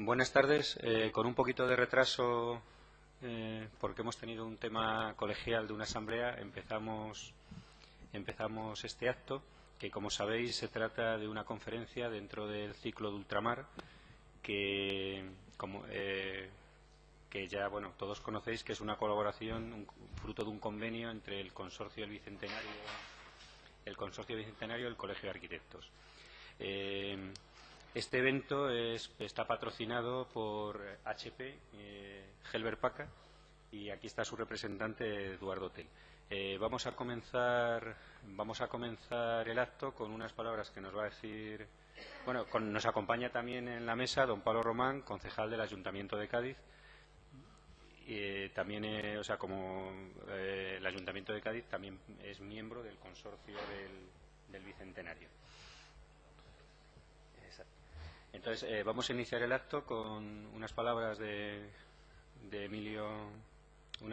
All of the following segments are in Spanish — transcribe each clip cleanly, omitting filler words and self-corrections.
Buenas tardes. Con un poquito de retraso, porque hemos tenido un tema colegial de una asamblea, empezamos este acto, que como sabéis se trata de una conferencia dentro del ciclo de ultramar, que ya todos conocéis que es una colaboración, fruto de un convenio entre el Consorcio del Bicentenario, y el Colegio de Arquitectos. Este evento está patrocinado por HP, Helber Packard, y aquí está su representante, Eduardo Tell. Vamos a comenzar el acto con unas palabras que nos va a decir. Nos acompaña también en la mesa don Pablo Román, concejal del Ayuntamiento de Cádiz. También, el Ayuntamiento de Cádiz también es miembro del consorcio del Bicentenario. Entonces, vamos a iniciar el acto con unas palabras de Emilio, y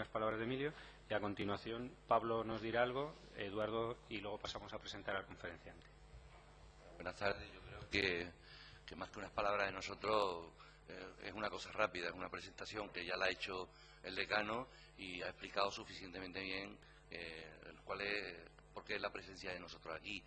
a continuación Pablo nos dirá algo, Eduardo, y luego pasamos a presentar al conferenciante. Buenas tardes. Yo creo que más que unas palabras de nosotros es una cosa rápida, es una presentación que ya la ha hecho el decano y ha explicado suficientemente bien por qué es la presencia de nosotros aquí.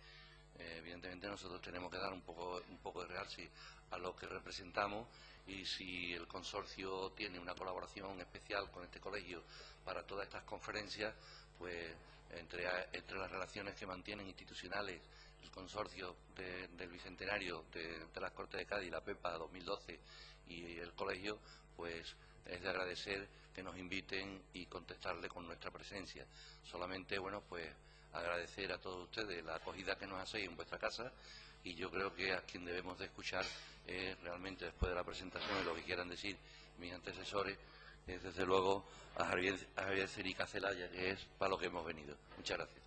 Evidentemente nosotros tenemos que dar un poco de realce a lo que representamos, y si el consorcio tiene una colaboración especial con este colegio para todas estas conferencias, pues entre las relaciones que mantienen institucionales el consorcio del Bicentenario de las Cortes de Cádiz, la PEPA 2012 y el colegio, pues es de agradecer que nos inviten y contestarle con nuestra presencia. Solamente, pues agradecer a todos ustedes la acogida que nos hacéis en vuestra casa, y yo creo que a quien debemos de escuchar realmente, después de la presentación y lo que quieran decir mis antecesores, es desde luego a Javier Cerica Celaya, que es para lo que hemos venido. Muchas gracias.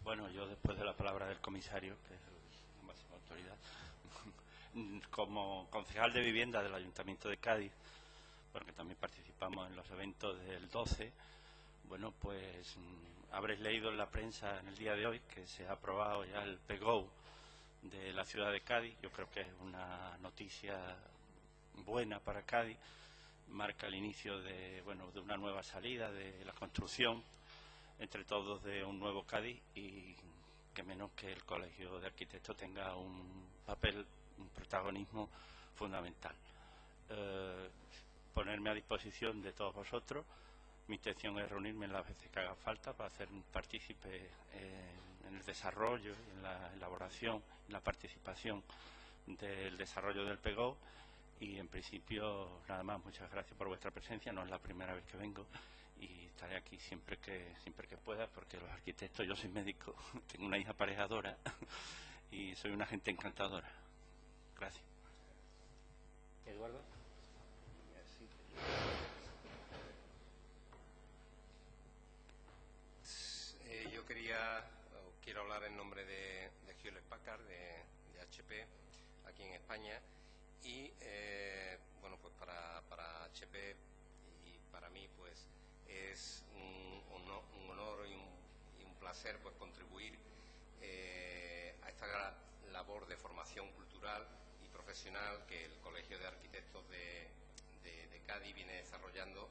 Bueno, yo después de la palabra del comisario, que es la máxima autoridad, como concejal de vivienda del Ayuntamiento de Cádiz, porque también participamos en los eventos del 12, pues habréis leído en la prensa en el día de hoy que se ha aprobado ya el PGO de la ciudad de Cádiz. Yo creo que es una noticia buena para Cádiz, marca el inicio de una nueva salida de la construcción entre todos de un nuevo Cádiz, y que menos que el Colegio de Arquitectos tenga un papel, un protagonismo fundamental. Ponerme a disposición de todos vosotros. Mi intención es reunirme las veces que haga falta para hacer un partícipe en el desarrollo, en la elaboración, en la participación del desarrollo del PGO. Y en principio, nada más, muchas gracias por vuestra presencia. No es la primera vez que vengo y estaré aquí siempre que pueda, porque los arquitectos, yo soy médico, tengo una hija aparejadora y soy una gente encantadora. Gracias. Eduardo. Yo quiero hablar en nombre de Hewlett Packard, de HP, aquí en España, y pues para HP y para mí, pues es un honor y un placer, pues contribuir a esta labor de formación cultural y profesional que el Colegio de Arquitectos de Cádiz viene desarrollando,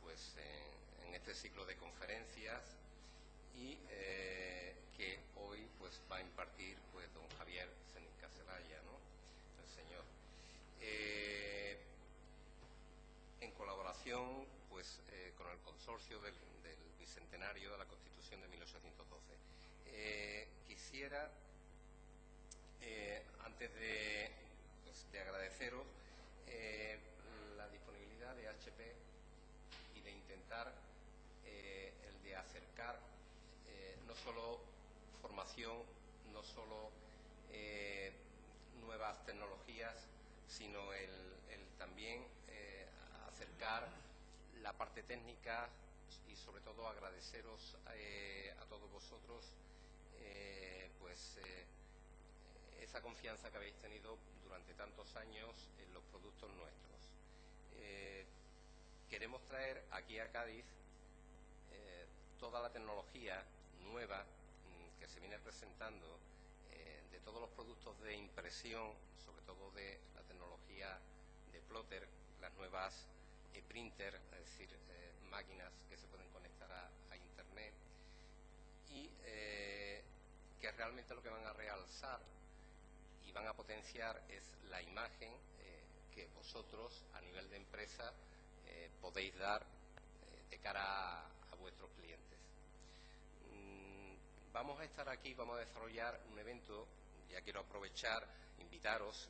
pues en este ciclo de conferencias, y que hoy pues va a impartir pues don Javier Cerica Celaya, ¿no?, el señor, en colaboración pues con el consorcio del Bicentenario de la Constitución de 1812. Quisiera, antes de agradeceros la disponibilidad de HP y de intentar el de acercar no solo formación, no solo nuevas tecnologías, sino el también acercar la parte técnica, y sobre todo agradeceros a todos vosotros esa confianza que habéis tenido durante tantos años en los productos nuestros. Queremos traer aquí a Cádiz toda la tecnología nueva que se viene presentando todos los productos de impresión, sobre todo de la tecnología de plotter, las nuevas printer, es decir, máquinas que se pueden conectar a Internet y que realmente lo que van a realzar y van a potenciar es la imagen que vosotros a nivel de empresa podéis dar de cara a vuestros clientes. Vamos a estar aquí, vamos a desarrollar un evento. Ya quiero aprovechar, invitaros,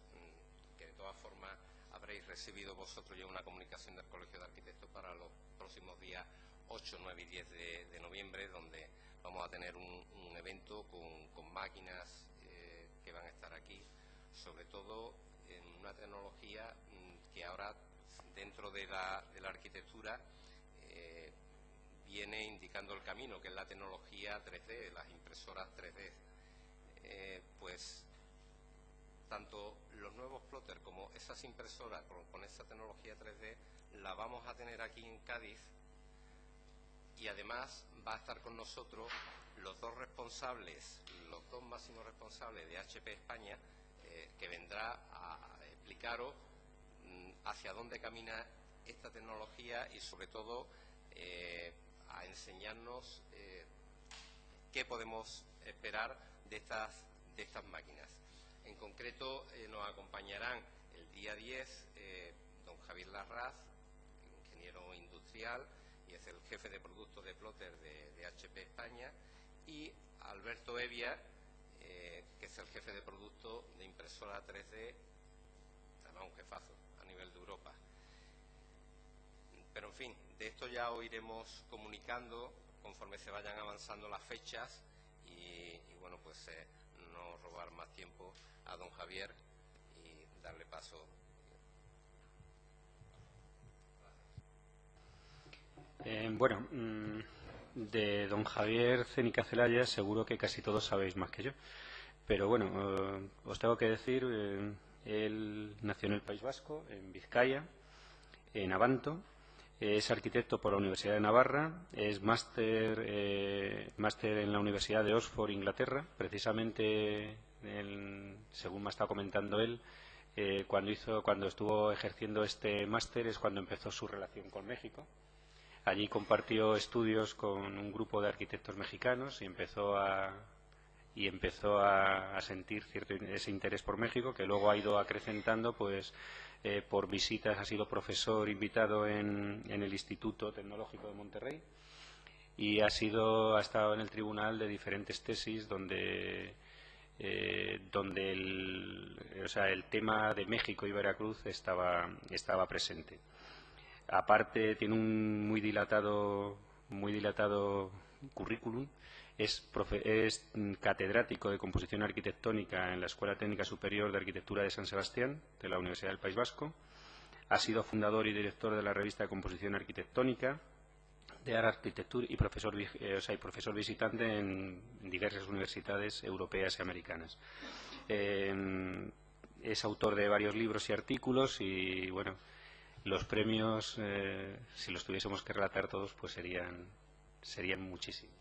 que de todas formas habréis recibido vosotros ya una comunicación del Colegio de Arquitectos para los próximos días 8, 9 y 10 de noviembre, donde vamos a tener un evento con máquinas que van a estar aquí, sobre todo en una tecnología que ahora dentro de la arquitectura viene indicando el camino, que es la tecnología 3D, las impresoras 3D. Pues tanto los nuevos plotter como esas impresoras con esa tecnología 3D la vamos a tener aquí en Cádiz, y además va a estar con nosotros los dos máximos responsables de HP España, que vendrá a explicaros hacia dónde camina esta tecnología y sobre todo a enseñarnos qué podemos esperar de estas máquinas. En concreto nos acompañarán el día 10 don Javier Larraz, ingeniero industrial y es el jefe de producto de plotter de HP España, y Alberto Evia, que es el jefe de producto de impresora 3D, además un jefazo a nivel de Europa. Pero en fin, de esto ya os iremos comunicando conforme se vayan avanzando las fechas y bueno, pues no robar más tiempo a don Javier y darle paso. Bueno, de don Javier Cénica Celaya seguro que casi todos sabéis más que yo, pero bueno, os tengo que decir, él nació en el País Vasco, en Vizcaya, en Abanto. Es arquitecto por la Universidad de Navarra, es máster en la Universidad de Oxford, Inglaterra. Precisamente, según me ha estado comentando él, cuando estuvo ejerciendo este máster es cuando empezó su relación con México. Allí compartió estudios con un grupo de arquitectos mexicanos y empezó a sentir ese interés por México, que luego ha ido acrecentando pues por visitas. Ha sido profesor invitado en el Instituto Tecnológico de Monterrey y ha estado en el tribunal de diferentes tesis donde el tema de México y Veracruz estaba presente. Aparte tiene un muy dilatado currículum. Es catedrático de composición arquitectónica en la Escuela Técnica Superior de Arquitectura de San Sebastián, de la Universidad del País Vasco. Ha sido fundador y director de la revista de composición arquitectónica, de Art Architecture y profesor visitante en diversas universidades europeas y americanas. Es autor de varios libros y artículos y, bueno, los premios, si los tuviésemos que relatar todos, pues serían muchísimos.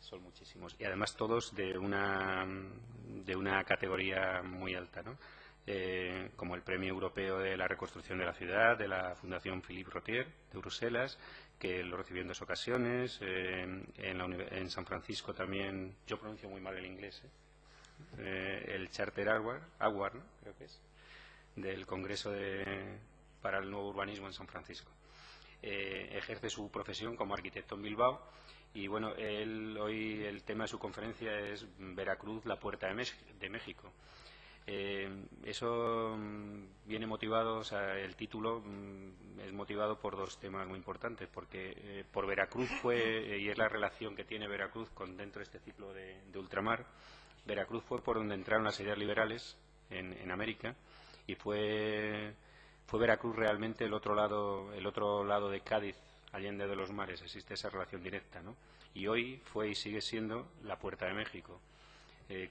Son muchísimos y además todos de una categoría muy alta, ¿no? Como el Premio Europeo de la Reconstrucción de la Ciudad de la Fundación Philippe Rothier de Bruselas, que lo recibió en 2 ocasiones. En San Francisco también, yo pronuncio muy mal el inglés, el Charter Award, ¿no? Creo que es, del Congreso para el Nuevo Urbanismo en San Francisco. Ejerce su profesión como arquitecto en Bilbao. Y bueno, hoy el tema de su conferencia es Veracruz, la puerta de México. Eso viene motivado, el título es motivado por 2 temas muy importantes, porque por Veracruz y es la relación que tiene Veracruz dentro de este ciclo de ultramar. Veracruz fue por donde entraron las ideas liberales en América, y fue Veracruz realmente el otro lado de Cádiz, allende de los mares. Existe esa relación directa, ¿no? Y hoy fue y sigue siendo la puerta de México.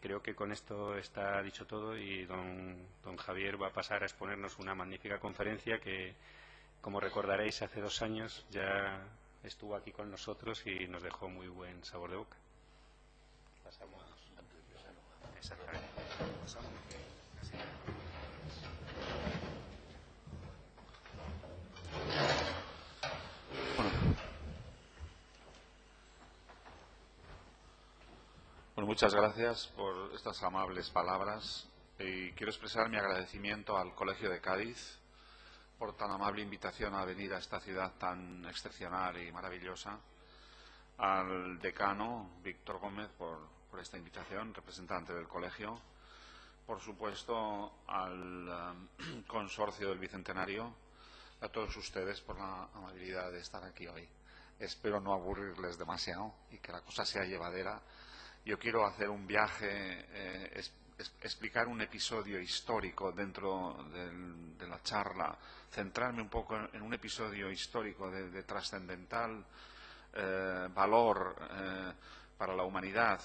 Creo que con esto está dicho todo y don Javier va a pasar a exponernos una magnífica conferencia que, como recordaréis, hace 2 años ya estuvo aquí con nosotros y nos dejó muy buen sabor de boca. Pasamos. Exactamente. Bueno, muchas gracias por estas amables palabras y quiero expresar mi agradecimiento al Colegio de Cádiz por tan amable invitación a venir a esta ciudad tan excepcional y maravillosa, al decano Víctor Gómez por esta invitación, representante del colegio, por supuesto al consorcio del Bicentenario, a todos ustedes por la amabilidad de estar aquí hoy. Espero no aburrirles demasiado y que la cosa sea llevadera. Yo quiero hacer un viaje, explicar un episodio histórico dentro de la charla, centrarme un poco en un episodio histórico de trascendental valor para la humanidad,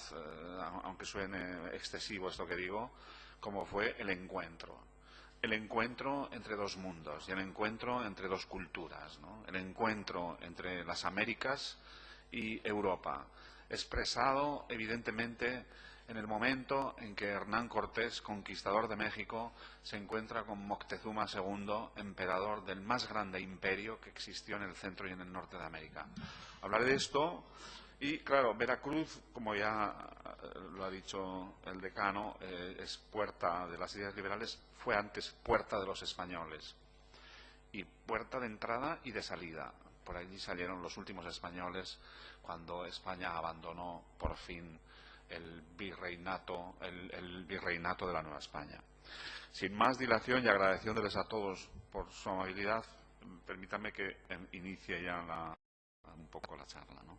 aunque suene excesivo esto que digo, como fue el encuentro. El encuentro entre dos mundos y el encuentro entre dos culturas, ¿no? El encuentro entre las Américas y Europa, expresado evidentemente en el momento en que Hernán Cortés, conquistador de México, se encuentra con Moctezuma II, emperador del más grande imperio que existió en el centro y en el norte de América. Hablaré de esto y, claro, Veracruz, como ya lo ha dicho el decano, es puerta de las ideas liberales, fue antes puerta de los españoles y puerta de entrada y de salida. Por allí salieron los últimos españoles cuando España abandonó por fin el virreinato de la Nueva España. Sin más dilación y agradeciéndoles a todos por su amabilidad, permítanme que inicie ya un poco la charla, ¿no?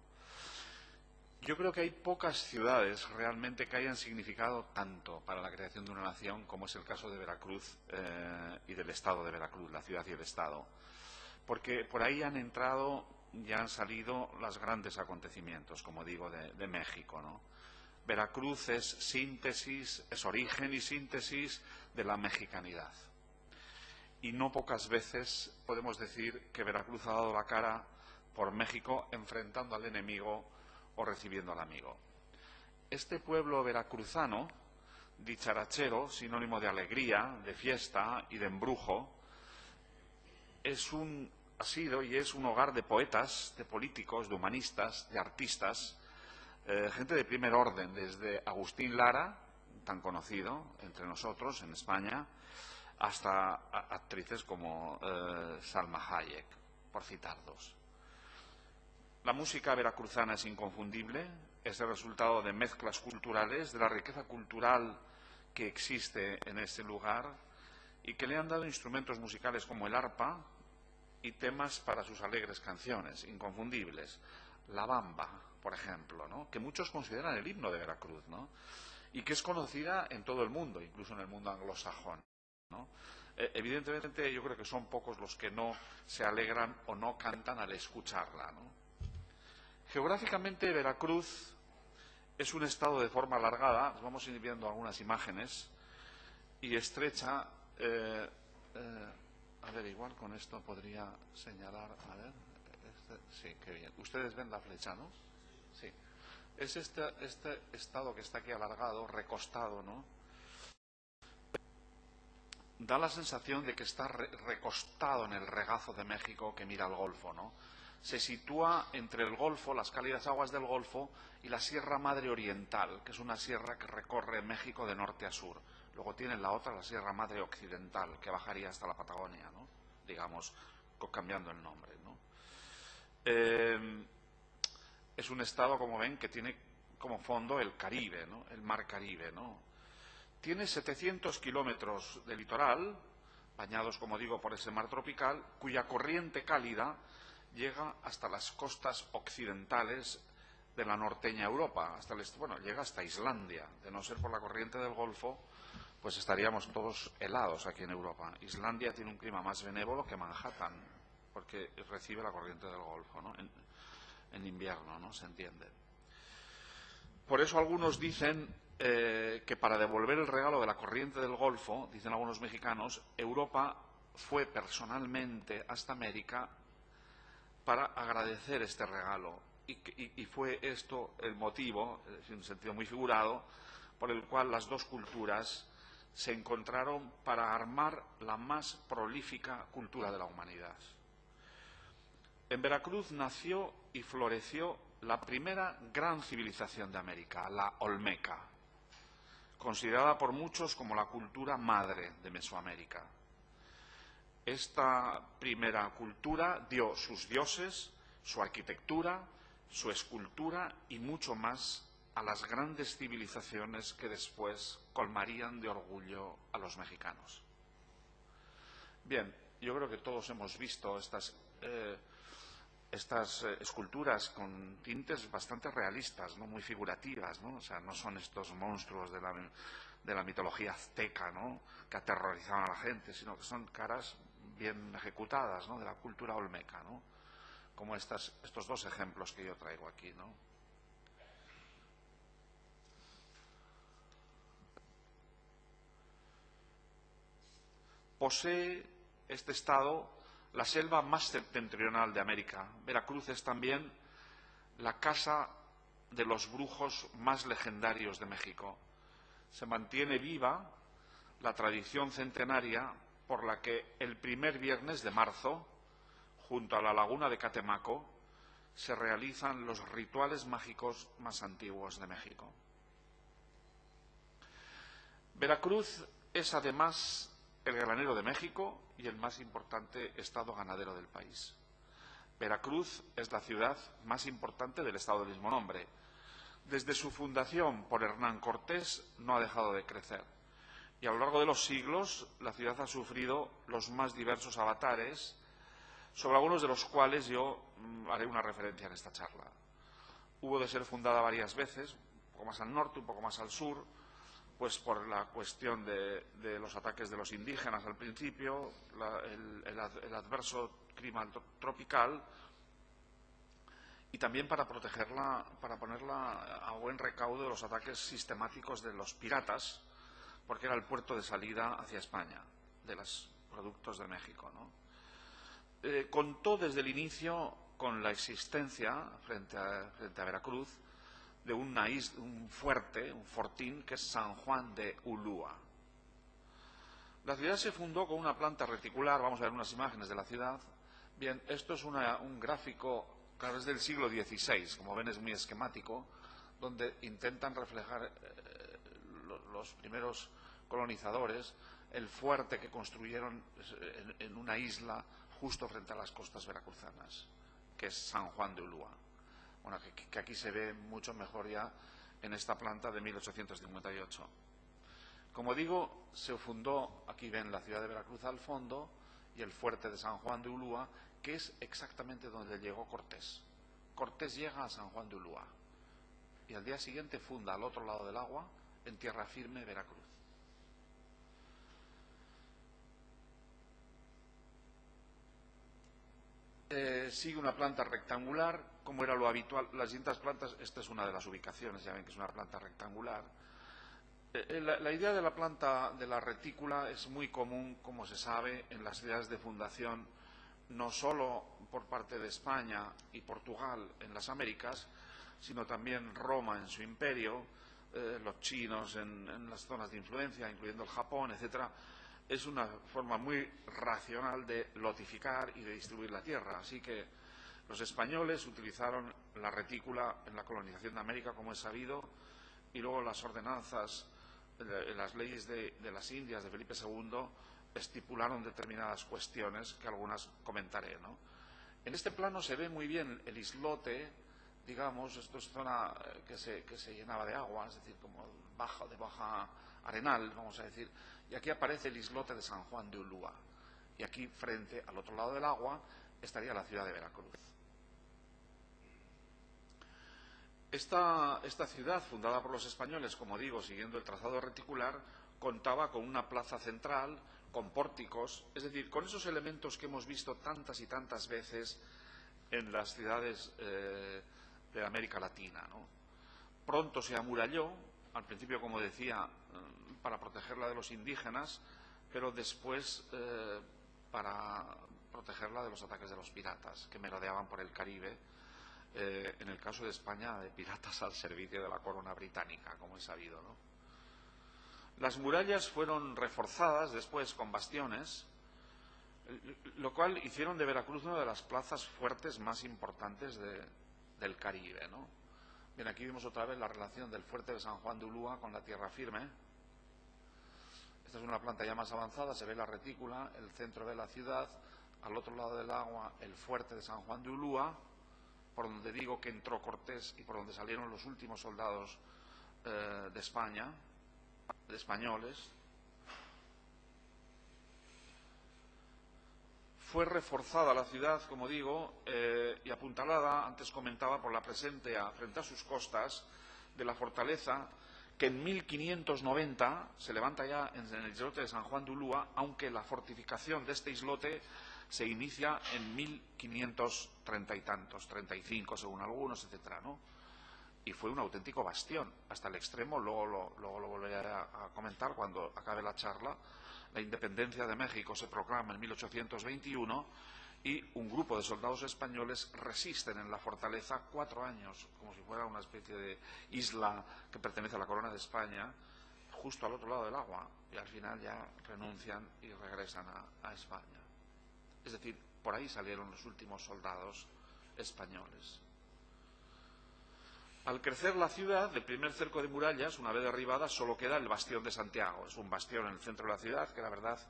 Yo creo que hay pocas ciudades realmente que hayan significado tanto para la creación de una nación como es el caso de Veracruz y del Estado de Veracruz, la ciudad y el Estado. Porque por ahí han entrado y han salido los grandes acontecimientos, como digo, de México, ¿no? Veracruz es síntesis, es origen y síntesis de la mexicanidad. Y no pocas veces podemos decir que Veracruz ha dado la cara por México enfrentando al enemigo o recibiendo al amigo. Este pueblo veracruzano, dicharachero, sinónimo de alegría, de fiesta y de embrujo, ha sido y es un hogar de poetas, de políticos, de humanistas, de artistas, gente de primer orden, desde Agustín Lara, tan conocido entre nosotros en España, hasta actrices como Salma Hayek, por citar dos. La música veracruzana es inconfundible, es el resultado de mezclas culturales, de la riqueza cultural que existe en este lugar y que le han dado instrumentos musicales como el arpa y temas para sus alegres canciones, inconfundibles. La bamba, por ejemplo, ¿no? Que muchos consideran el himno de Veracruz, ¿no? Y que es conocida en todo el mundo, incluso en el mundo anglosajón, ¿no? Evidentemente yo creo que son pocos los que no se alegran o no cantan al escucharla, ¿no? Geográficamente Veracruz es un estado de forma alargada, vamos a ir viendo algunas imágenes, y estrecha. A ver, igual con esto podría señalar, a ver, sí, qué bien. Ustedes ven la flecha, ¿no? Sí. Es este estado que está aquí alargado, recostado, ¿no? Da la sensación de que está recostado en el regazo de México que mira al Golfo, ¿no? Se sitúa entre el Golfo, las cálidas aguas del Golfo, y la Sierra Madre Oriental, que es una sierra que recorre México de norte a sur. Luego tienen la otra, la Sierra Madre Occidental, que bajaría hasta la Patagonia, ¿no? Digamos, cambiando el nombre, ¿no? Es un estado, como ven, que tiene como fondo el Caribe, ¿no? El Mar Caribe, ¿no? Tiene 700 kilómetros de litoral, bañados, como digo, por ese mar tropical, cuya corriente cálida llega hasta las costas occidentales de la norteña Europa, llega hasta Islandia. De no ser por la corriente del Golfo, pues estaríamos todos helados aquí en Europa. Islandia tiene un clima más benévolo que Manhattan, porque recibe la corriente del Golfo, ¿no? En invierno, ¿no? Se entiende. Por eso algunos dicen que para devolver el regalo de la corriente del Golfo, dicen algunos mexicanos, Europa fue personalmente hasta América para agradecer este regalo. Y fue esto el motivo, en un sentido muy figurado, por el cual las dos culturas se encontraron para armar la más prolífica cultura de la humanidad. En Veracruz nació y floreció la primera gran civilización de América, la olmeca, considerada por muchos como la cultura madre de Mesoamérica. Esta primera cultura dio sus dioses, su arquitectura, su escultura y mucho más a las grandes civilizaciones que después colmarían de orgullo a los mexicanos. Bien, yo creo que todos hemos visto estas esculturas con tintes bastante realistas, ¿no? Muy figurativas, ¿no? O sea, no son estos monstruos de la mitología azteca, ¿no? Que aterrorizaban a la gente, sino que son caras bien ejecutadas, ¿no? De la cultura olmeca, ¿no? Como estos dos ejemplos que yo traigo aquí, ¿no? Posee este estado la selva más septentrional de América. Veracruz es también la casa de los brujos más legendarios de México. Se mantiene viva la tradición centenaria por la que el primer viernes de marzo, junto a la laguna de Catemaco, se realizan los rituales mágicos más antiguos de México. Veracruz es además el granero de México y el más importante estado ganadero del país. Veracruz es la ciudad más importante del estado del mismo nombre. Desde su fundación por Hernán Cortés no ha dejado de crecer. Y a lo largo de los siglos la ciudad ha sufrido los más diversos avatares, sobre algunos de los cuales yo haré una referencia en esta charla. Hubo de ser fundada varias veces, un poco más al norte, un poco más al sur, pues por la cuestión de los ataques de los indígenas al principio, el adverso clima tropical, y también para protegerla, para ponerla a buen recaudo de los ataques sistemáticos de los piratas, porque era el puerto de salida hacia España de los productos de México, ¿no? Contó desde el inicio con la existencia, frente a Veracruz, de un fortín, que es San Juan de Ulúa. La ciudad se fundó con una planta reticular. Vamos a ver unas imágenes de la ciudad. Bien, esto es un gráfico, claro, es del siglo XVI, como ven es muy esquemático, donde intentan reflejar los primeros colonizadores el fuerte que construyeron en una isla justo frente a las costas veracruzanas, que es San Juan de Ulúa. Bueno, que aquí se ve mucho mejor ya en esta planta de 1858. Como digo, se fundó, aquí ven la ciudad de Veracruz al fondo y el fuerte de San Juan de Ulúa, que es exactamente donde llegó Cortés. Cortés llega a San Juan de Ulúa y al día siguiente funda al otro lado del agua, en tierra firme, Veracruz. Sigue una planta rectangular, como era lo habitual. Las distintas plantas, esta es una de las ubicaciones, ya ven que es una planta rectangular. La idea de la planta de la retícula es muy común, como se sabe, en las ciudades de fundación, no solo por parte de España y Portugal en las Américas, sino también Roma en su imperio, los chinos en las zonas de influencia, incluyendo el Japón, etcétera. Es una forma muy racional de lotificar y de distribuir la tierra. Así que los españoles utilizaron la retícula en la colonización de América, como es sabido, y luego las ordenanzas, las leyes de las Indias de Felipe II estipularon determinadas cuestiones que algunas comentaré, ¿no? En este plano se ve muy bien el islote, digamos. Esto es zona que se llenaba de agua, es decir, como de baja arenal, vamos a decir. Y aquí aparece el islote de San Juan de Ulúa. Y aquí, frente al otro lado del agua, estaría la ciudad de Veracruz. Esta ciudad, fundada por los españoles, como digo, siguiendo el trazado reticular, contaba con una plaza central, con pórticos, es decir, con esos elementos que hemos visto tantas y tantas veces en las ciudades de América Latina, ¿no? Pronto se amuralló, al principio, como decía, para protegerla de los indígenas, pero después para protegerla de los ataques de los piratas que merodeaban por el Caribe, en el caso de España, de piratas al servicio de la corona británica, como es sabido, ¿no? Las murallas fueron reforzadas después con bastiones, lo cual hicieron de Veracruz una de las plazas fuertes más importantes del Caribe, ¿no? Bien, aquí vemos otra vez la relación del fuerte de San Juan de Ulúa con la tierra firme. Esta es una planta ya más avanzada, se ve la retícula, el centro de la ciudad, al otro lado del agua el fuerte de San Juan de Ulúa, por donde digo que entró Cortés y por donde salieron los últimos soldados de España, de españoles. Fue reforzada la ciudad, como digo, y apuntalada, antes comentaba, por la presencia frente a sus costas de la fortaleza, que en 1590 se levanta ya en el islote de San Juan de Ulúa, aunque la fortificación de este islote se inicia en 1530 y tantos, 35 según algunos, etcétera, ¿no? Y fue un auténtico bastión, hasta el extremo, luego lo volveré a comentar cuando acabe la charla. La independencia de México se proclama en 1821 y un grupo de soldados españoles resisten en la fortaleza 4 años, como si fuera una especie de isla que pertenece a la corona de España, justo al otro lado del agua, y al final ya renuncian y regresan a España. Es decir, por ahí salieron los últimos soldados españoles. Al crecer la ciudad, del primer cerco de murallas, una vez derribada, solo queda el bastión de Santiago. Es un bastión en el centro de la ciudad que, la verdad,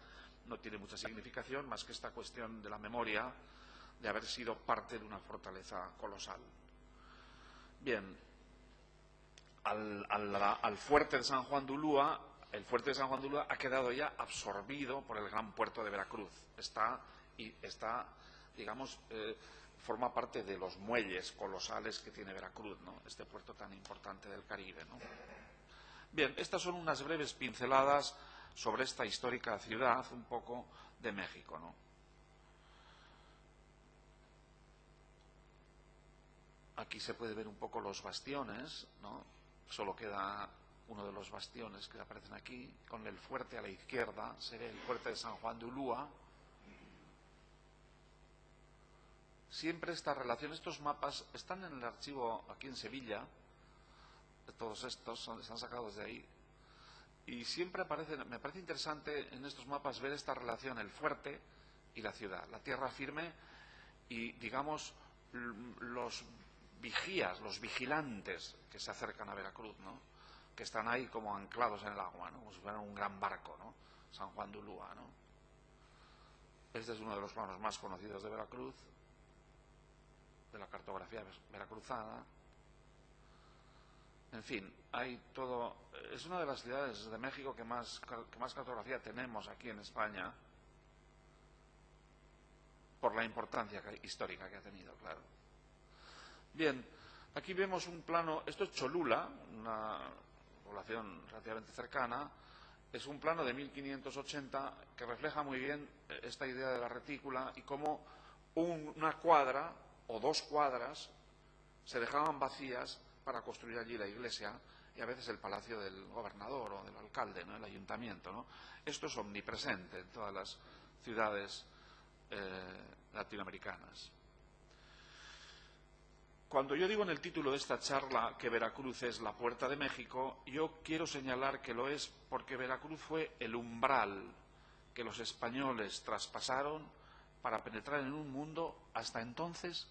no tiene mucha significación, más que esta cuestión de la memoria de haber sido parte de una fortaleza colosal. Bien, al fuerte de San Juan de Ulúa, el fuerte de San Juan de Ulúa ha quedado ya absorbido por el gran puerto de Veracruz. Está, digamos, forma parte de los muelles colosales que tiene Veracruz, ¿no? Este puerto tan importante del Caribe, ¿no? Bien, estas son unas breves pinceladas sobre esta histórica ciudad, un poco de México, ¿no? Aquí se puede ver un poco los bastiones, ¿no? Solo queda uno de los bastiones que aparecen aquí, con el fuerte a la izquierda, se ve el fuerte de San Juan de Ulúa. Siempre esta relación, estos mapas están en el archivo aquí en Sevilla, todos estos están sacados de ahí, y siempre aparecen, me parece interesante en estos mapas ver esta relación, el fuerte y la ciudad, la tierra firme y, digamos, los vigías, los vigilantes que se acercan a Veracruz, ¿no? Que están ahí como anclados en el agua, ¿no? Como si fueran un gran barco, ¿no? San Juan de Ulúa, ¿no? Este es uno de los planos más conocidos de Veracruz, de la cartografía veracruzana. En fin, hay todo. Es una de las ciudades de México que más cartografía tenemos aquí en España, por la importancia histórica que ha tenido, claro. Bien, aquí vemos un plano, esto es Cholula, una población relativamente cercana, es un plano de 1580 que refleja muy bien esta idea de la retícula y cómo una cuadra o 2 cuadras se dejaban vacías para construir allí la iglesia y a veces el palacio del gobernador o del alcalde, ¿no? El ayuntamiento, ¿no? Esto es omnipresente en todas las ciudades latinoamericanas. Cuando yo digo en el título de esta charla que Veracruz es la puerta de México, yo quiero señalar que lo es porque Veracruz fue el umbral que los españoles traspasaron para penetrar en un mundo hasta entonces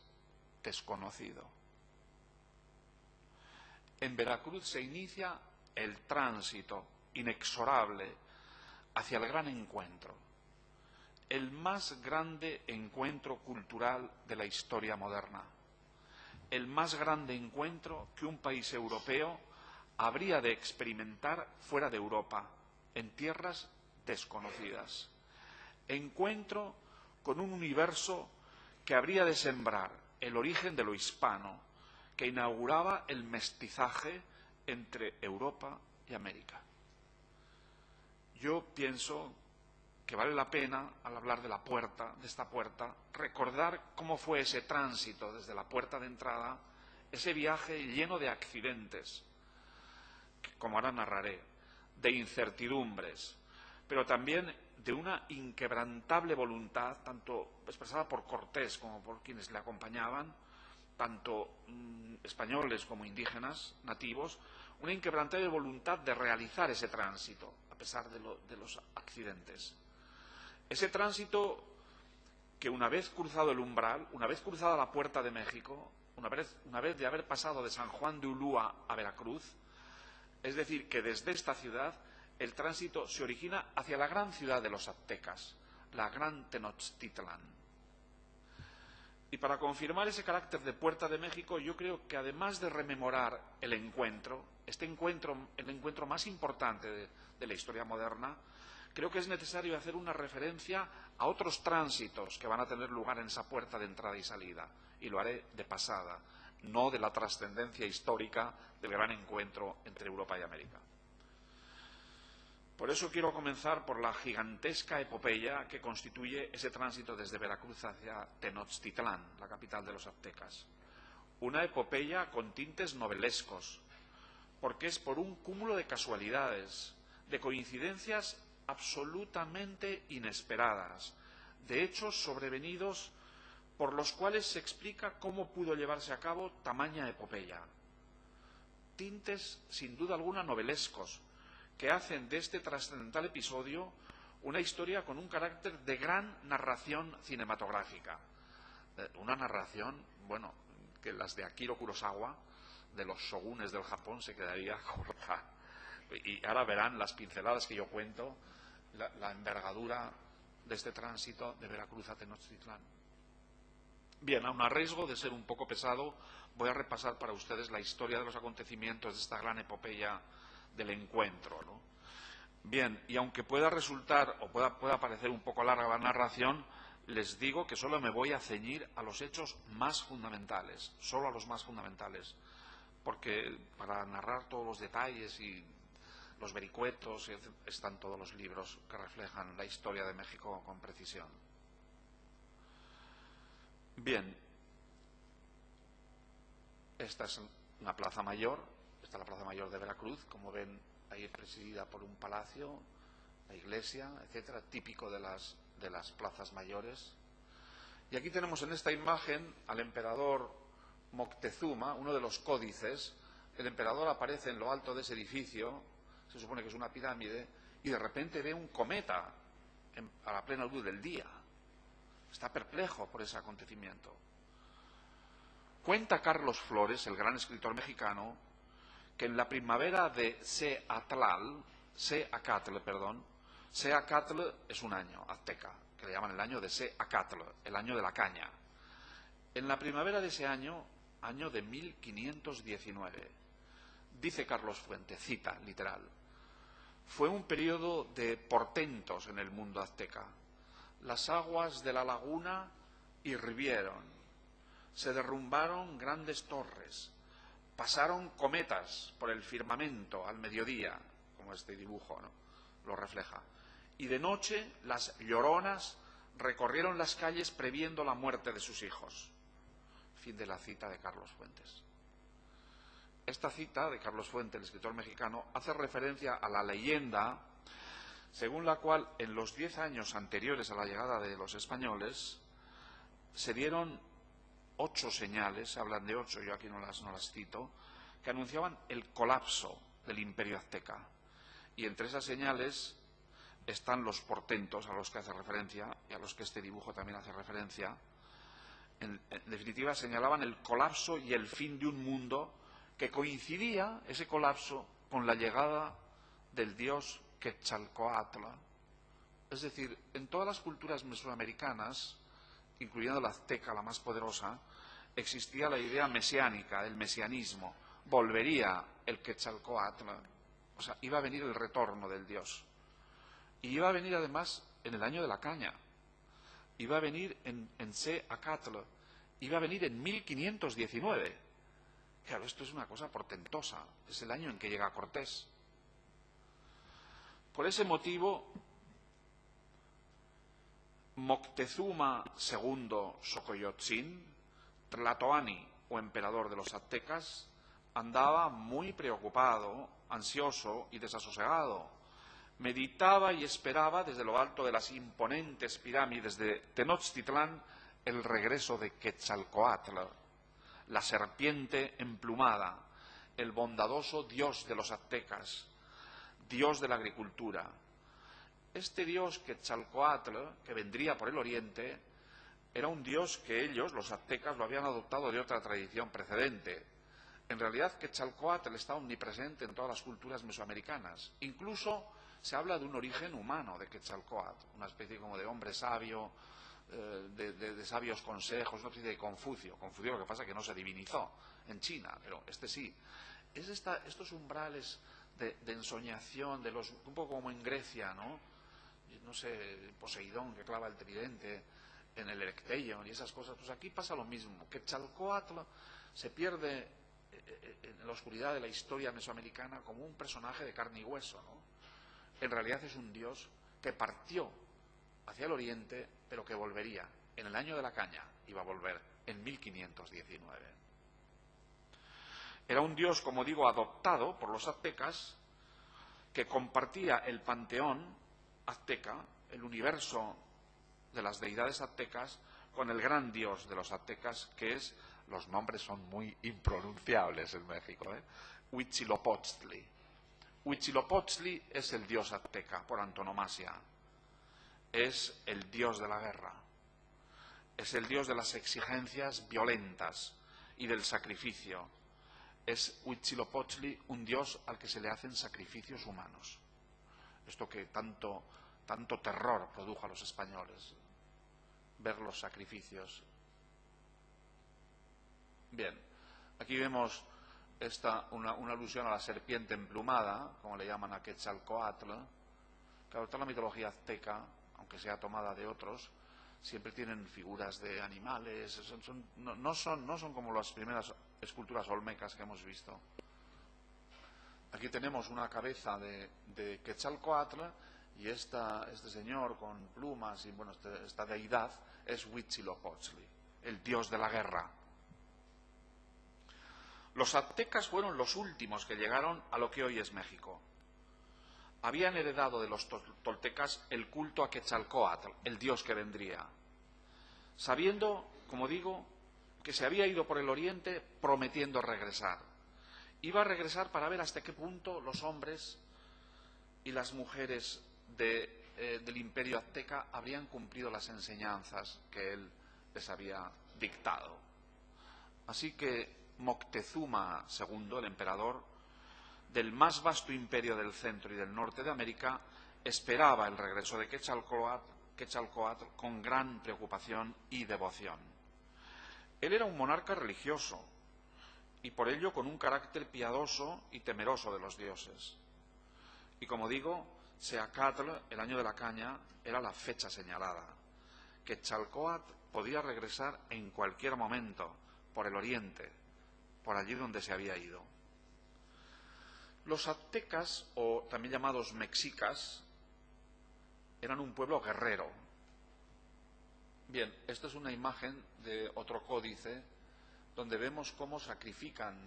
desconocido. En Veracruz se inicia el tránsito inexorable hacia el gran encuentro, el más grande encuentro cultural de la historia moderna, el más grande encuentro que un país europeo habría de experimentar fuera de Europa, en tierras desconocidas. Encuentro con un universo que habría de sembrar el origen de lo hispano, que inauguraba el mestizaje entre Europa y América. Yo pienso que vale la pena, al hablar de la puerta, de esta puerta, recordar cómo fue ese tránsito desde la puerta de entrada, ese viaje lleno de accidentes, que, como ahora narraré, de incertidumbres, pero también de una inquebrantable voluntad, tanto expresada por Cortés como por quienes le acompañaban, tanto españoles como indígenas, nativos, una inquebrantable voluntad de realizar ese tránsito, a pesar de los accidentes. Ese tránsito que una vez cruzado el umbral, una vez cruzada la puerta de México, una vez de haber pasado de San Juan de Ulúa a Veracruz, es decir, que desde esta ciudad el tránsito se origina hacia la gran ciudad de los aztecas, la Gran Tenochtitlan. Y para confirmar ese carácter de Puerta de México, yo creo que además de rememorar el encuentro más importante de la historia moderna, creo que es necesario hacer una referencia a otros tránsitos que van a tener lugar en esa puerta de entrada y salida. Y lo haré de pasada, no de la trascendencia histórica del gran encuentro entre Europa y América. Por eso quiero comenzar por la gigantesca epopeya que constituye ese tránsito desde Veracruz hacia Tenochtitlán, la capital de los aztecas. Una epopeya con tintes novelescos, porque es por un cúmulo de casualidades, de coincidencias absolutamente inesperadas, de hechos sobrevenidos por los cuales se explica cómo pudo llevarse a cabo tamaña epopeya. Tintes, sin duda alguna, novelescos, que hacen de este trascendental episodio una historia con un carácter de gran narración cinematográfica. Una narración, bueno, que las de Akira Kurosawa, de los shogunes del Japón, se quedaría corta. Y ahora verán las pinceladas que yo cuento, la envergadura de este tránsito de Veracruz a Tenochtitlán. Bien, aun a riesgo de ser un poco pesado, voy a repasar para ustedes la historia de los acontecimientos de esta gran epopeya del encuentro, ¿no? Bien, y aunque pueda resultar o pueda parecer un poco larga la narración, les digo que solo me voy a ceñir a los hechos más fundamentales, solo a los más fundamentales, porque para narrar todos los detalles y los vericuetos están todos los libros que reflejan la historia de México con precisión. Bien, esta es una plaza mayor. Esta es la Plaza Mayor de Veracruz, como ven, ahí presidida por un palacio, la iglesia, etcétera, típico de las plazas mayores. Y aquí tenemos en esta imagen al emperador Moctezuma, uno de los códices. El emperador aparece en lo alto de ese edificio, se supone que es una pirámide, y de repente ve un cometa a la plena luz del día. Está perplejo por ese acontecimiento. Cuenta Carlos Flores, el gran escritor mexicano, que en la primavera de Seacatl es un año azteca, que le llaman el año de Seacatl, el año de la caña. En la primavera de ese año de 1519, dice Carlos Fuentes, cita literal, fue un periodo de portentos en el mundo azteca. Las aguas de la laguna hirvieron, se derrumbaron grandes torres, pasaron cometas por el firmamento al mediodía, como este dibujo, ¿no?, lo refleja. Y de noche las lloronas recorrieron las calles previendo la muerte de sus hijos. Fin de la cita de Carlos Fuentes. Esta cita de Carlos Fuentes, el escritor mexicano, hace referencia a la leyenda según la cual en los 10 años anteriores a la llegada de los españoles se dieron 8 señales, se hablan de 8, yo aquí no las cito, que anunciaban el colapso del imperio azteca. Y entre esas señales están los portentos a los que hace referencia y a los que este dibujo también hace referencia. En definitiva, señalaban el colapso y el fin de un mundo que coincidía, ese colapso, con la llegada del dios Quetzalcóatl. Es decir, en todas las culturas mesoamericanas, incluyendo la azteca, la más poderosa, existía la idea mesiánica, el mesianismo. Volvería el Quetzalcóatl, o sea, iba a venir el retorno del dios. Y iba a venir además en el año de la caña, iba a venir en Seacatl, iba a venir en 1519. Claro, esto es una cosa portentosa, es el año en que llega Cortés. Por ese motivo, Moctezuma II Xocoyotzin, Tlatoani o emperador de los aztecas, andaba muy preocupado, ansioso y desasosegado. Meditaba y esperaba desde lo alto de las imponentes pirámides de Tenochtitlán el regreso de Quetzalcóatl, la serpiente emplumada, el bondadoso dios de los aztecas. dios de la agricultura. Este dios Quetzalcóatl, que vendría por el oriente, era un dios que ellos, los aztecas, lo habían adoptado de otra tradición precedente. En realidad, Quetzalcóatl está omnipresente en todas las culturas mesoamericanas. Incluso se habla de un origen humano de Quetzalcóatl, una especie como de hombre sabio, de sabios consejos, una especie de Confucio. Confucio, lo que pasa es que no se divinizó en China, pero este sí. Es estos umbrales de ensoñación, un poco como en Grecia, ¿no? No sé, Poseidón que clava el tridente en el Erecteion y esas cosas. Pues aquí pasa lo mismo. Quetzalcóatl se pierde en la oscuridad de la historia mesoamericana como un personaje de carne y hueso, ¿no? En realidad es un dios que partió hacia el oriente, pero que volvería en el año de la caña, iba a volver en 1519. Era un dios, como digo, adoptado por los aztecas, que compartía el panteón azteca, el universo de las deidades aztecas, con el gran dios de los aztecas, que es, los nombres son muy impronunciables en México, Huitzilopochtli. Huitzilopochtli es el dios azteca por antonomasia, es el dios de la guerra, es el dios de las exigencias violentas y del sacrificio. Es Huitzilopochtli un dios al que se le hacen sacrificios humanos. Esto que tanto terror produjo a los españoles, ver los sacrificios. Bien, aquí vemos una alusión a la serpiente emplumada, como le llaman a Quetzalcóatl. Claro, toda la mitología azteca, aunque sea tomada de otros, siempre tienen figuras de animales, no son como las primeras esculturas olmecas que hemos visto. Aquí tenemos una cabeza de Quetzalcóatl y este señor con plumas y bueno, esta deidad es Huitzilopochtli, el dios de la guerra. Los aztecas fueron los últimos que llegaron a lo que hoy es México. Habían heredado de los toltecas el culto a Quetzalcóatl, el dios que vendría, sabiendo, como digo, que se había ido por el oriente prometiendo regresar. Iba a regresar para ver hasta qué punto los hombres y las mujeres del imperio azteca habrían cumplido las enseñanzas que él les había dictado. Así que Moctezuma II, el emperador del más vasto imperio del centro y del norte de América, esperaba el regreso de Quetzalcóatl con gran preocupación y devoción. Él era un monarca religioso y por ello con un carácter piadoso y temeroso de los dioses. Y como digo, Seacatl, el año de la caña, era la fecha señalada. Quetzalcóatl podía regresar en cualquier momento por el oriente, por allí donde se había ido. Los aztecas, o también llamados mexicas, eran un pueblo guerrero. Bien, esta es una imagen de otro códice donde vemos cómo sacrifican,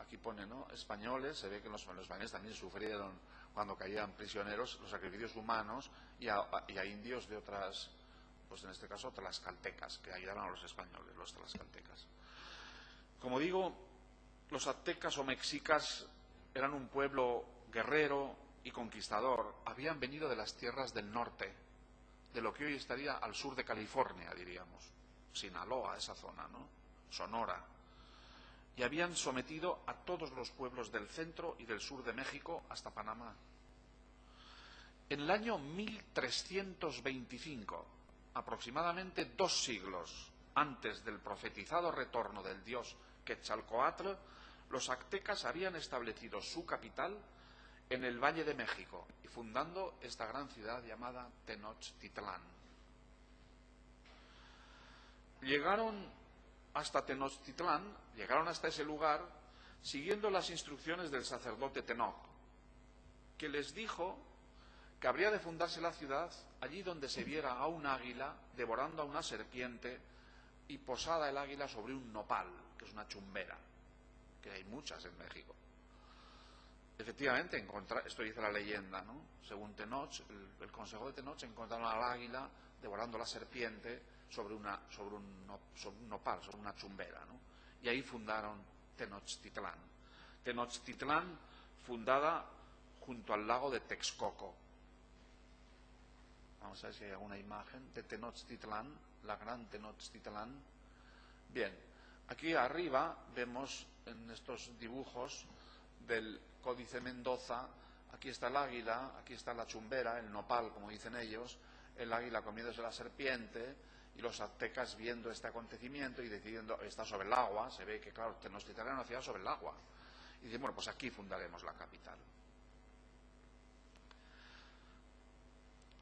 aquí pone, ¿no?, españoles. Se ve que los españoles también sufrieron cuando caían prisioneros los sacrificios humanos y a indios de otras, pues en este caso tlaxcaltecas, que ayudaron a los españoles, los tlaxcaltecas. Como digo, los aztecas o mexicas eran un pueblo guerrero y conquistador. Habían venido de las tierras del norte, de lo que hoy estaría al sur de California, diríamos, Sinaloa, esa zona, ¿no?, Sonora, y habían sometido a todos los pueblos del centro y del sur de México hasta Panamá. En el año 1325, aproximadamente 2 siglos antes del profetizado retorno del dios Quetzalcóatl, los aztecas habían establecido su capital en el Valle de México y fundando esta gran ciudad llamada Tenochtitlán. Llegaron hasta Tenochtitlán, llegaron hasta ese lugar siguiendo las instrucciones del sacerdote Tenoch, que les dijo que habría de fundarse la ciudad allí donde se viera a un águila devorando a una serpiente y posada el águila sobre un nopal, que es una chumbera, que hay muchas en México. Efectivamente, esto dice la leyenda, ¿no? Según Tenoch, el consejo de Tenoch, encontraron al águila devorando la serpiente sobre un nopal, sobre una chumbera, ¿no? Y ahí fundaron Tenochtitlán. Tenochtitlán, fundada junto al lago de Texcoco. Vamos a ver si hay alguna imagen de Tenochtitlán, la gran Tenochtitlán. Bien, aquí arriba vemos en estos dibujos del Códice Mendoza, aquí está el águila, aquí está la chumbera, el nopal, como dicen ellos, el águila comiéndose la serpiente, y los aztecas viendo este acontecimiento y decidiendo, está sobre el agua, se ve que, claro, Tenochtitlán era una ciudad sobre el agua. Y dicen, bueno, pues aquí fundaremos la capital.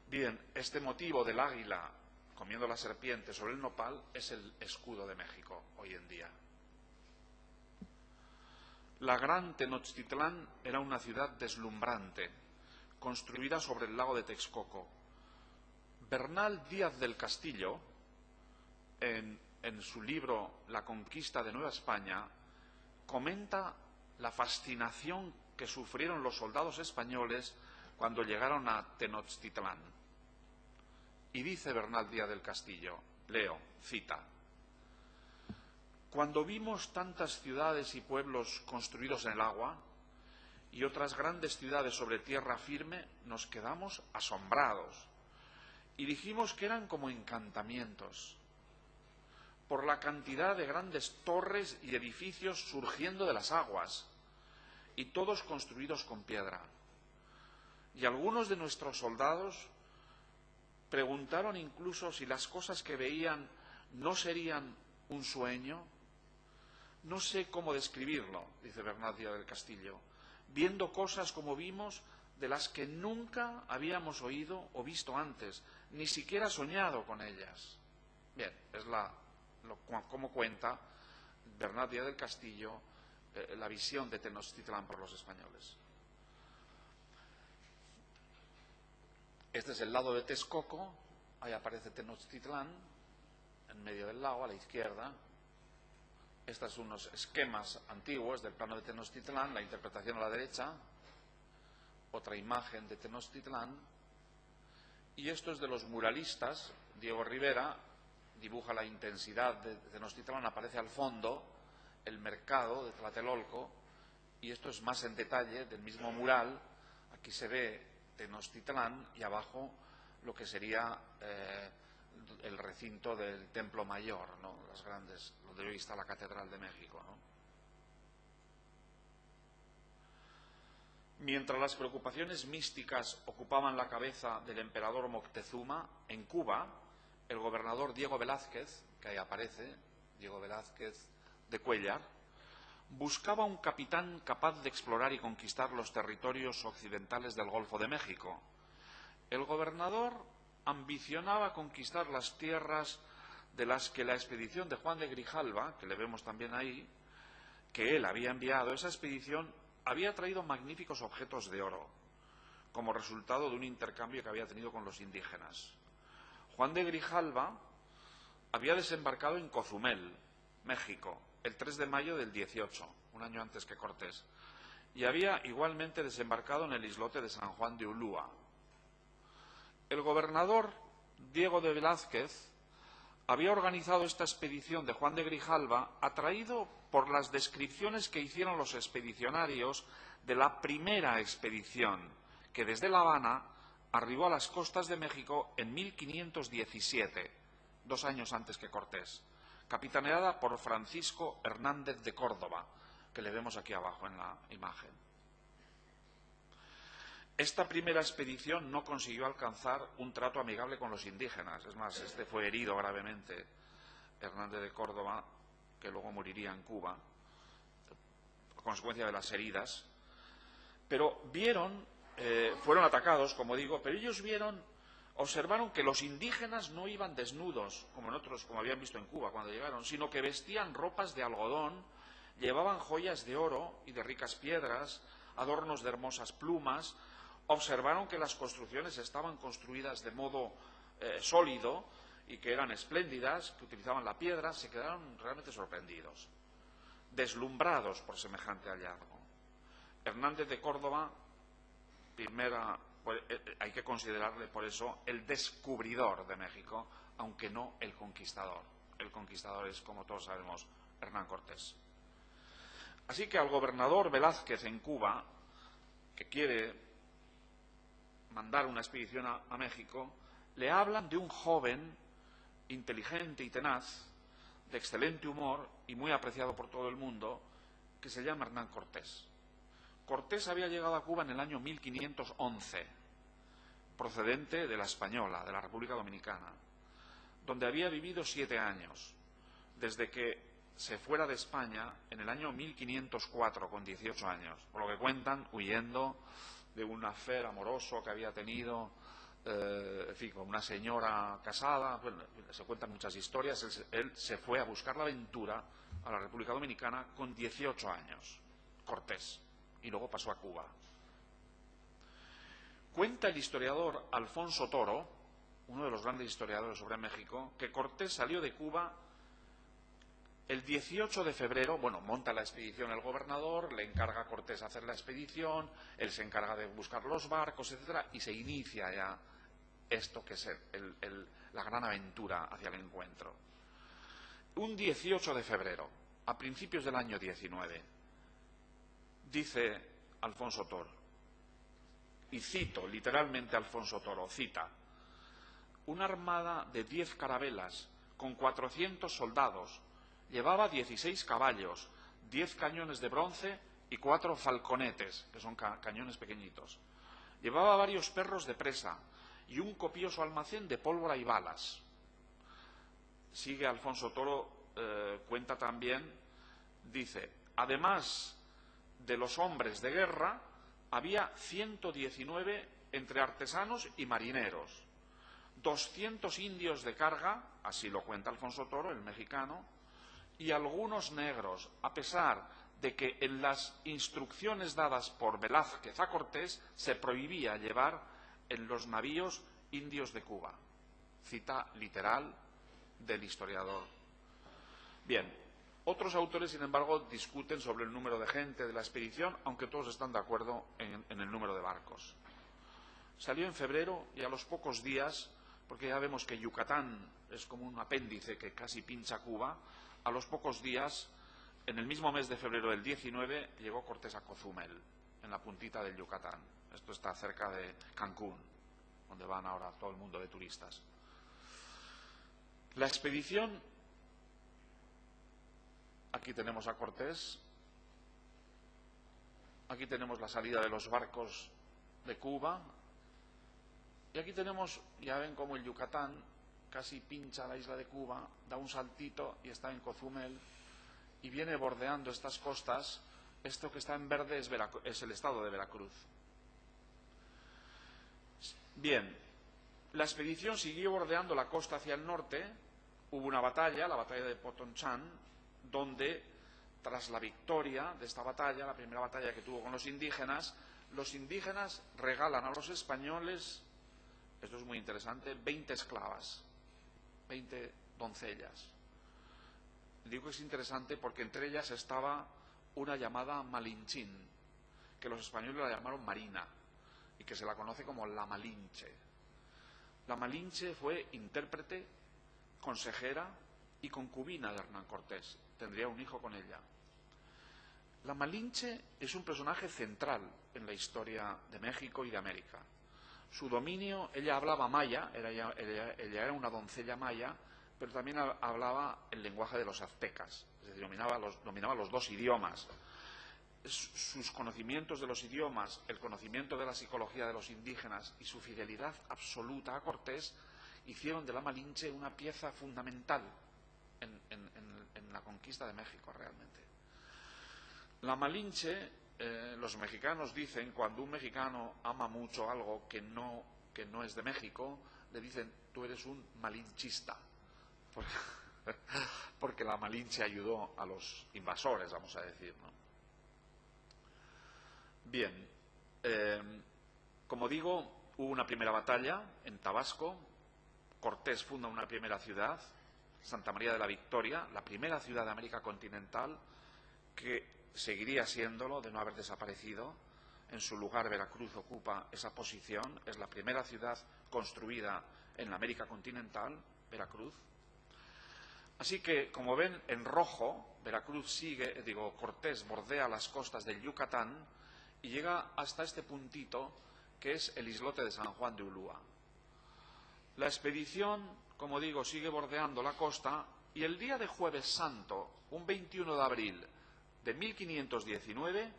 Bien, este motivo del águila comiendo la serpiente sobre el nopal es el escudo de México hoy en día. La gran Tenochtitlán era una ciudad deslumbrante, construida sobre el lago de Texcoco. Bernal Díaz del Castillo, en su libro La conquista de Nueva España, comenta la fascinación que sufrieron los soldados españoles cuando llegaron a Tenochtitlán. Y dice Bernal Díaz del Castillo, leo, cita: cuando vimos tantas ciudades y pueblos construidos en el agua y otras grandes ciudades sobre tierra firme, nos quedamos asombrados y dijimos que eran como encantamientos, por la cantidad de grandes torres y edificios surgiendo de las aguas, y todos construidos con piedra. Y algunos de nuestros soldados preguntaron incluso si las cosas que veían no serían un sueño. No sé cómo describirlo, dice Bernal Díaz del Castillo, viendo cosas como vimos de las que nunca habíamos oído o visto antes, ni siquiera soñado con ellas. Bien, es como cuenta Bernal Díaz del Castillo la visión de Tenochtitlán por los españoles. Este es el lado de Texcoco, ahí aparece Tenochtitlán, en medio del lago, a la izquierda. Estos son unos esquemas antiguos del plano de Tenochtitlán, la interpretación a la derecha, otra imagen de Tenochtitlán, y esto es de los muralistas. Diego Rivera dibuja la intensidad de Tenochtitlán, aparece al fondo el mercado de Tlatelolco, y esto es más en detalle del mismo mural. Aquí se ve Tenochtitlán y abajo lo que sería el recinto del Templo Mayor, ¿no? Las grandes, donde hoy está la Catedral de México, ¿no? Mientras las preocupaciones místicas ocupaban la cabeza del emperador Moctezuma, en Cuba, el gobernador Diego Velázquez, que ahí aparece, Diego Velázquez de Cuéllar, buscaba un capitán capaz de explorar y conquistar los territorios occidentales del Golfo de México. El gobernador ambicionaba conquistar las tierras de las que la expedición de Juan de Grijalva, que le vemos también ahí, que él había enviado. Esa expedición había traído magníficos objetos de oro, como resultado de un intercambio que había tenido con los indígenas. Juan de Grijalva había desembarcado en Cozumel, México, el 3 de mayo del 18, un año antes que Cortés, y había igualmente desembarcado en el islote de San Juan de Ulúa. El gobernador Diego de Velázquez había organizado esta expedición de Juan de Grijalva atraído por las descripciones que hicieron los expedicionarios de la primera expedición, que desde La Habana arribó a las costas de México en 1517, 2 años antes que Cortés, capitaneada por Francisco Hernández de Córdoba, que le vemos aquí abajo en la imagen. Esta primera expedición no consiguió alcanzar un trato amigable con los indígenas. Es más, este fue herido gravemente, Hernández de Córdoba, que luego moriría en Cuba, a consecuencia de las heridas. Pero fueron atacados, como digo, pero ellos observaron que los indígenas no iban desnudos, como habían visto en Cuba cuando llegaron, sino que vestían ropas de algodón, llevaban joyas de oro y de ricas piedras, adornos de hermosas plumas. Observaron que las construcciones estaban construidas de modo sólido y que eran espléndidas, que utilizaban la piedra. Se quedaron realmente sorprendidos, deslumbrados por semejante hallazgo. Hernández de Córdoba, hay que considerarle por eso el descubridor de México, aunque no el conquistador. El conquistador es, como todos sabemos, Hernán Cortés. Así que al gobernador Velázquez en Cuba, que quiere mandar una expedición a México, le hablan de un joven inteligente y tenaz, de excelente humor y muy apreciado por todo el mundo, que se llama Hernán Cortés. Cortés había llegado a Cuba en el año 1511, procedente de la Española, de la República Dominicana, donde había vivido 7 años, desde que se fuera de España en el año 1504, con 18 años, por lo que cuentan, huyendo de un affair amoroso que había tenido, en fin, con una señora casada. Bueno, se cuentan muchas historias. Él se fue a buscar la aventura a la República Dominicana con 18 años, Cortés, y luego pasó a Cuba. Cuenta el historiador Alfonso Toro, uno de los grandes historiadores sobre México, que Cortés salió de Cuba el 18 de febrero. Bueno, monta la expedición el gobernador, le encarga a Cortés hacer la expedición, él se encarga de buscar los barcos, etcétera, y se inicia ya esto que es la gran aventura hacia el encuentro. Un 18 de febrero, a principios del año 19, dice Alfonso Toro, y cito literalmente a Alfonso Toro, cita: una armada de 10 carabelas con 400 soldados, llevaba 16 caballos, 10 cañones de bronce y 4 falconetes, que son cañones pequeñitos. Llevaba varios perros de presa y un copioso almacén de pólvora y balas. Sigue Alfonso Toro, cuenta también, dice: además de los hombres de guerra, había 119 entre artesanos y marineros, 200 indios de carga, así lo cuenta Alfonso Toro, el mexicano, y algunos negros, a pesar de que en las instrucciones dadas por Velázquez a Cortés se prohibía llevar en los navíos indios de Cuba. Cita literal del historiador. Bien, otros autores, sin embargo, discuten sobre el número de gente de la expedición, aunque todos están de acuerdo en el número de barcos. Salió en febrero y a los pocos días, porque ya vemos que Yucatán es como un apéndice que casi pincha Cuba, a los pocos días, en el mismo mes de febrero del 19, llegó Cortés a Cozumel, en la puntita del Yucatán. Esto está cerca de Cancún, donde van ahora todo el mundo de turistas. La expedición, aquí tenemos a Cortés, aquí tenemos la salida de los barcos de Cuba, y aquí tenemos, ya ven cómo el Yucatán casi pincha la isla de Cuba, da un saltito y está en Cozumel, y viene bordeando estas costas. Esto que está en verde es el estado de Veracruz. Bien, la expedición siguió bordeando la costa hacia el norte. Hubo una batalla, la batalla de Potonchan, donde tras la victoria de esta batalla, la primera batalla que tuvo con los indígenas regalan a los españoles, esto es muy interesante, 20 esclavas, 20 doncellas. Digo que es interesante porque entre ellas estaba una llamada Malinchín, que los españoles la llamaron Marina, y que se la conoce como la Malinche. La Malinche fue intérprete, consejera y concubina de Hernán Cortés. Tendría un hijo con ella. La Malinche es un personaje central en la historia de México y de América. Su dominio, ella hablaba maya, ella era una doncella maya, pero también hablaba el lenguaje de los aztecas, es decir, dominaba los dos idiomas. Sus conocimientos de los idiomas, el conocimiento de la psicología de los indígenas y su fidelidad absoluta a Cortés hicieron de la Malinche una pieza fundamental en la conquista de México realmente. La Malinche, los mexicanos dicen, cuando un mexicano ama mucho algo que no es de México, le dicen: tú eres un malinchista, porque la Malinche ayudó a los invasores, vamos a decir, ¿no? Bien, como digo, hubo una primera batalla en Tabasco. Cortés funda una primera ciudad, Santa María de la Victoria, la primera ciudad de América continental, que seguiría siéndolo de no haber desaparecido. En su lugar, Veracruz ocupa esa posición, es la primera ciudad construida en la América continental, Veracruz. Así que, como ven, en rojo, Cortés bordea las costas del Yucatán y llega hasta este puntito que es el islote de San Juan de Ulúa. La expedición, como digo, sigue bordeando la costa y el día de Jueves Santo, un 21 de abril de 1519,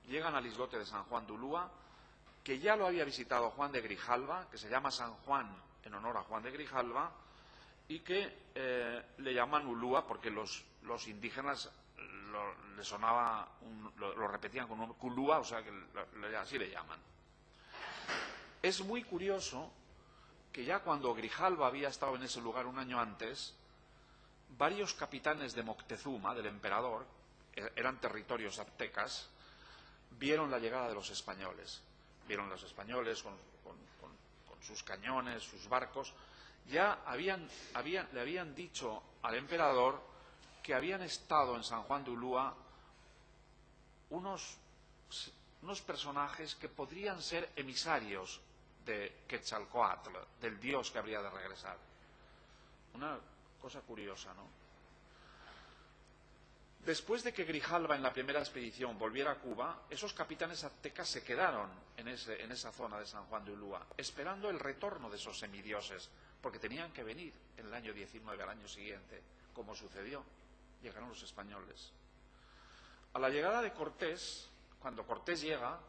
llegan al islote de San Juan de Ulúa, que ya lo había visitado Juan de Grijalva, que se llama San Juan en honor a Juan de Grijalva, y que le llaman Ulúa porque los indígenas le sonaba, lo repetían con un Culúa, o sea que así le llaman. Es muy curioso que ya cuando Grijalva había estado en ese lugar un año antes, varios capitanes de Moctezuma, del emperador, eran territorios aztecas, vieron la llegada de los españoles. Vieron los españoles con sus cañones, sus barcos. Ya le habían dicho al emperador que habían estado en San Juan de Ulúa unos personajes que podrían ser emisarios de Quetzalcóatl, del dios que habría de regresar. Una cosa curiosa, ¿no? Después de que Grijalva en la primera expedición volviera a Cuba, esos capitanes aztecas se quedaron en esa zona de San Juan de Ulúa, esperando el retorno de esos semidioses, porque tenían que venir en el año 19, al año siguiente, como sucedió. Llegaron los españoles. A la llegada de Cortés, cuando Cortés llega,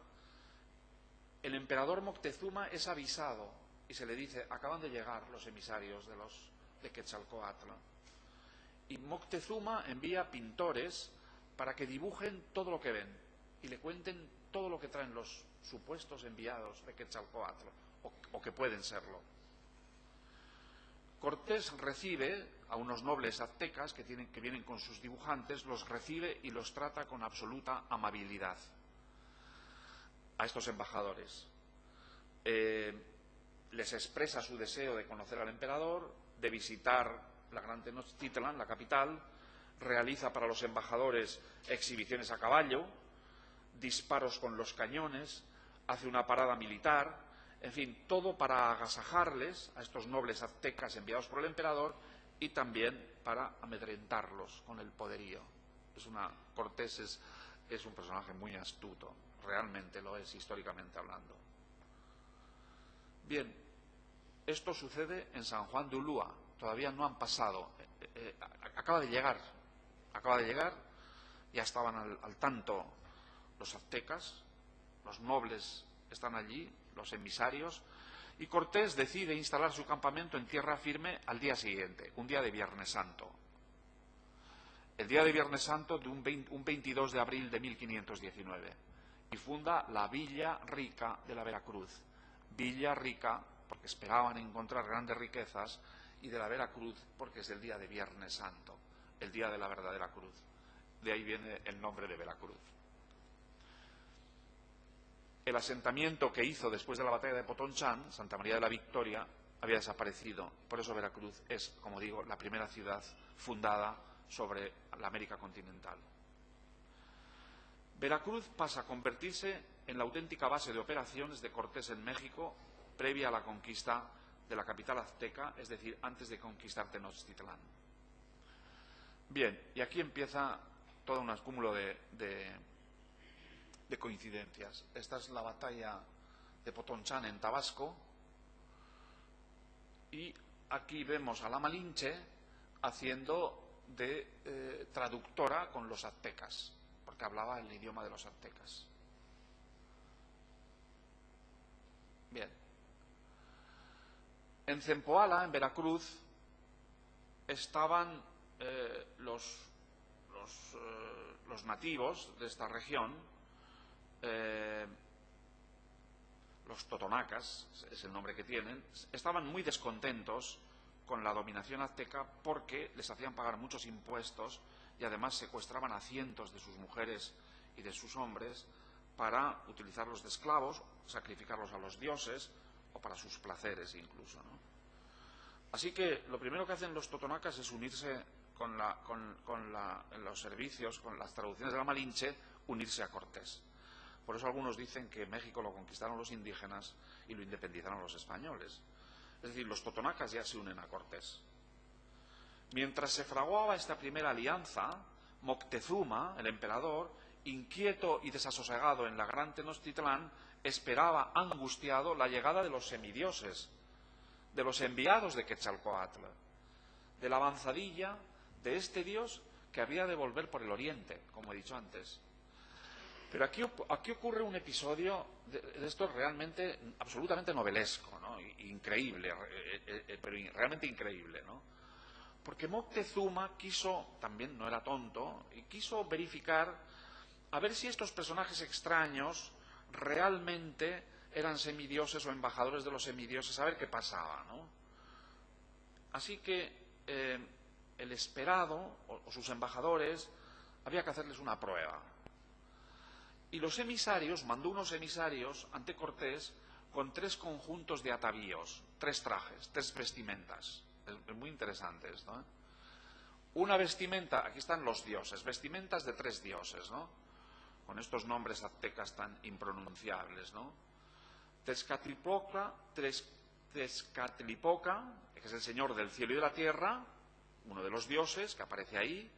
el emperador Moctezuma es avisado y se le dice: acaban de llegar los emisarios de Quetzalcóatl. Y Moctezuma envía pintores para que dibujen todo lo que ven y le cuenten todo lo que traen los supuestos enviados de Quetzalcóatl, o que pueden serlo. Cortés recibe a unos nobles aztecas que vienen con sus dibujantes, los recibe y los trata con absoluta amabilidad a estos embajadores. Les expresa su deseo de conocer al emperador, de visitar la Gran Tenochtitlan, la capital, realiza para los embajadores exhibiciones a caballo, disparos con los cañones, hace una parada militar, en fin, todo para agasajarles a estos nobles aztecas enviados por el emperador y también para amedrentarlos con el poderío. Cortés es un personaje muy astuto, realmente lo es, históricamente hablando. Bien, esto sucede en San Juan de Ulúa. Todavía no han pasado, acaba de llegar, ya estaban al tanto los aztecas, los nobles están allí, los emisarios, y Cortés decide instalar su campamento en tierra firme al día siguiente, un día de Viernes Santo. El día de Viernes Santo de un 22 de abril de 1519, y funda la Villa Rica de la Veracruz. Villa Rica porque esperaban encontrar grandes riquezas, y de la Veracruz porque es el día de Viernes Santo, el día de la verdadera cruz. De ahí viene el nombre de Veracruz. El asentamiento que hizo después de la batalla de Potonchán, Santa María de la Victoria, había desaparecido. Por eso Veracruz es, como digo, la primera ciudad fundada sobre la América continental. Veracruz pasa a convertirse en la auténtica base de operaciones de Cortés en México previa a la conquista de la capital azteca, es decir, antes de conquistar Tenochtitlán. Bien, y aquí empieza todo un acúmulo de coincidencias. Esta es la batalla de Potonchán en Tabasco, y aquí vemos a la Malinche haciendo de traductora con los aztecas, porque hablaba el idioma de los aztecas. Bien. En Zempoala, en Veracruz, estaban los nativos de esta región, los totonacas, es el nombre que tienen, estaban muy descontentos con la dominación azteca porque les hacían pagar muchos impuestos y además secuestraban a cientos de sus mujeres y de sus hombres para utilizarlos de esclavos, sacrificarlos a los dioses o para sus placeres incluso, ¿no? Así que lo primero que hacen los totonacas es unirse en los servicios, con las traducciones de la Malinche, unirse a Cortés. Por eso algunos dicen que México lo conquistaron los indígenas y lo independizaron los españoles. Es decir, los totonacas ya se unen a Cortés. Mientras se fraguaba esta primera alianza, Moctezuma, el emperador, inquieto y desasosegado en la Gran Tenochtitlán, esperaba angustiado la llegada de los semidioses, de los enviados de Quetzalcóatl, de la avanzadilla de este dios que había de volver por el oriente, como he dicho antes. Pero aquí ocurre un episodio de esto realmente, absolutamente novelesco, ¿no? Increíble, pero realmente increíble, ¿no? Porque Moctezuma quiso, también no era tonto, y quiso verificar a ver si estos personajes extraños realmente eran semidioses o embajadores de los semidioses, a ver qué pasaba, ¿no? Así que el esperado, o sus embajadores, había que hacerles una prueba. Y los emisarios, mandó unos emisarios ante Cortés con 3 conjuntos de atavíos, 3 trajes, 3 vestimentas. Es muy interesante esto, ¿eh? Una vestimenta, aquí están los dioses, vestimentas de 3 dioses, ¿no? Con estos nombres aztecas tan impronunciables, ¿no? Tezcatlipoca, que es el señor del cielo y de la tierra, uno de los dioses que aparece ahí,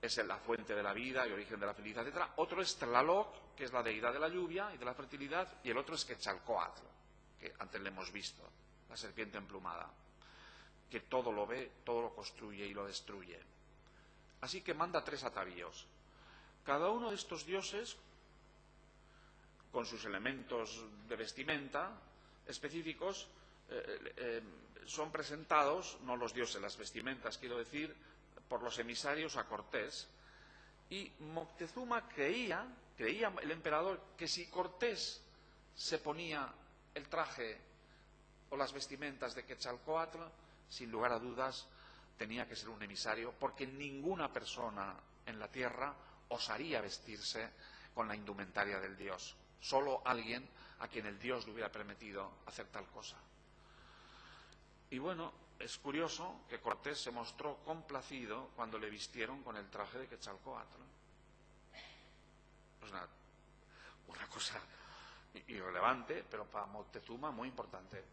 es la fuente de la vida y origen de la felicidad, etc. Otro es Tlaloc, que es la deidad de la lluvia y de la fertilidad, y el otro es Quetzalcóatl, que antes le hemos visto, la serpiente emplumada, que todo lo ve, todo lo construye y lo destruye. Así que manda 3 atavíos. Cada uno de estos dioses, con sus elementos de vestimenta específicos, son presentados, no los dioses, las vestimentas, quiero decir, por los emisarios a Cortés. Y Moctezuma creía el emperador, que si Cortés se ponía el traje o las vestimentas de Quetzalcóatl, sin lugar a dudas tenía que ser un emisario, porque ninguna persona en la tierra osaría vestirse con la indumentaria del dios. Solo alguien a quien el dios le hubiera permitido hacer tal cosa. Y bueno, es curioso que Cortés se mostró complacido cuando le vistieron con el traje de Quetzalcóatl. Es una cosa irrelevante, pero para Moctezuma muy importante.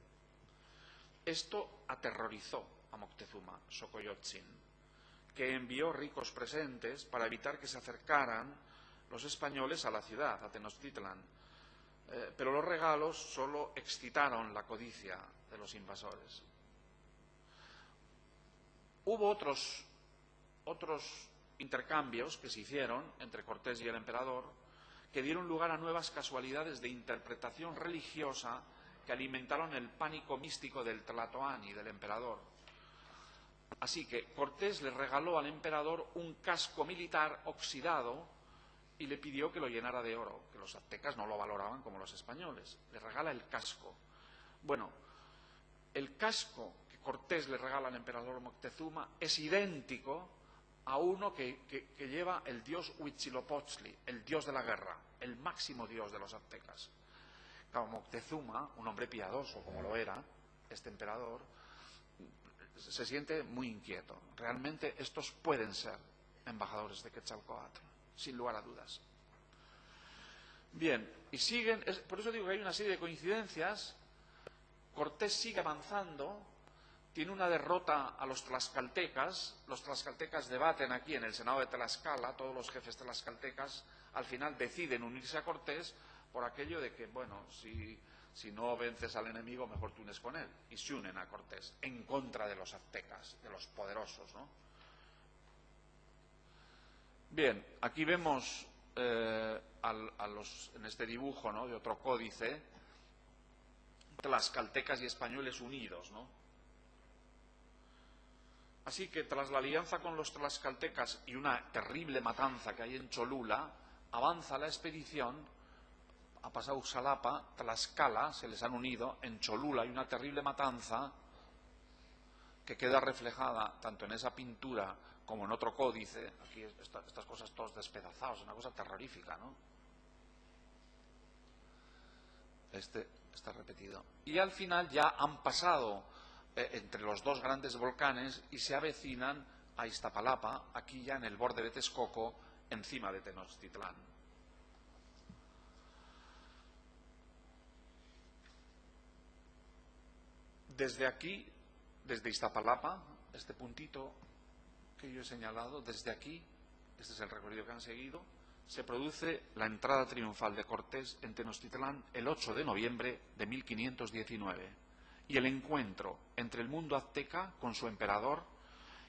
Esto aterrorizó a Moctezuma, Xocoyotzin, que envió ricos presentes para evitar que se acercaran los españoles a la ciudad, a Tenochtitlan. Pero los regalos solo excitaron la codicia de los invasores. Hubo otros intercambios que se hicieron entre Cortés y el emperador, que dieron lugar a nuevas casualidades de interpretación religiosa que alimentaron el pánico místico del Tlatoani, del emperador. Así que Cortés le regaló al emperador un casco militar oxidado y le pidió que lo llenara de oro, que los aztecas no lo valoraban como los españoles. Le regala el casco. Bueno, el casco que Cortés le regala al emperador Moctezuma es idéntico a uno que lleva el dios Huitzilopochtli, el dios de la guerra, el máximo dios de los aztecas. Claro, Moctezuma, un hombre piadoso como lo era, este emperador, se siente muy inquieto. Realmente estos pueden ser embajadores de Quetzalcóatl, sin lugar a dudas. Bien, y siguen, por eso digo que hay una serie de coincidencias. Cortés sigue avanzando, tiene una derrota a los tlaxcaltecas debaten aquí en el Senado de Tlaxcala, todos los jefes tlaxcaltecas al final deciden unirse a Cortés por aquello de que, bueno, si no vences al enemigo, mejor te unes con él. Y se unen a Cortés, en contra de los aztecas, de los poderosos, ¿no? Bien, aquí vemos en este dibujo, ¿no?, de otro códice, tlaxcaltecas y españoles unidos, ¿no? Así que tras la alianza con los tlaxcaltecas y una terrible matanza que hay en Cholula, avanza la expedición, ha pasado Uxalapa, Tlaxcala, se les han unido, en Cholula hay una terrible matanza que queda reflejada tanto en esa pintura como en otro códice. Aquí estas cosas todos despedazados, una cosa terrorífica, ¿no? Este está repetido. Y al final ya han pasado entre los dos grandes volcanes y se avecinan a Iztapalapa, aquí ya en el borde de Texcoco, encima de Tenochtitlán. Desde aquí, desde Iztapalapa, este puntito que yo he señalado, desde aquí, este es el recorrido que han seguido, se produce la entrada triunfal de Cortés en Tenochtitlán el 8 de noviembre de 1519 y el encuentro entre el mundo azteca con su emperador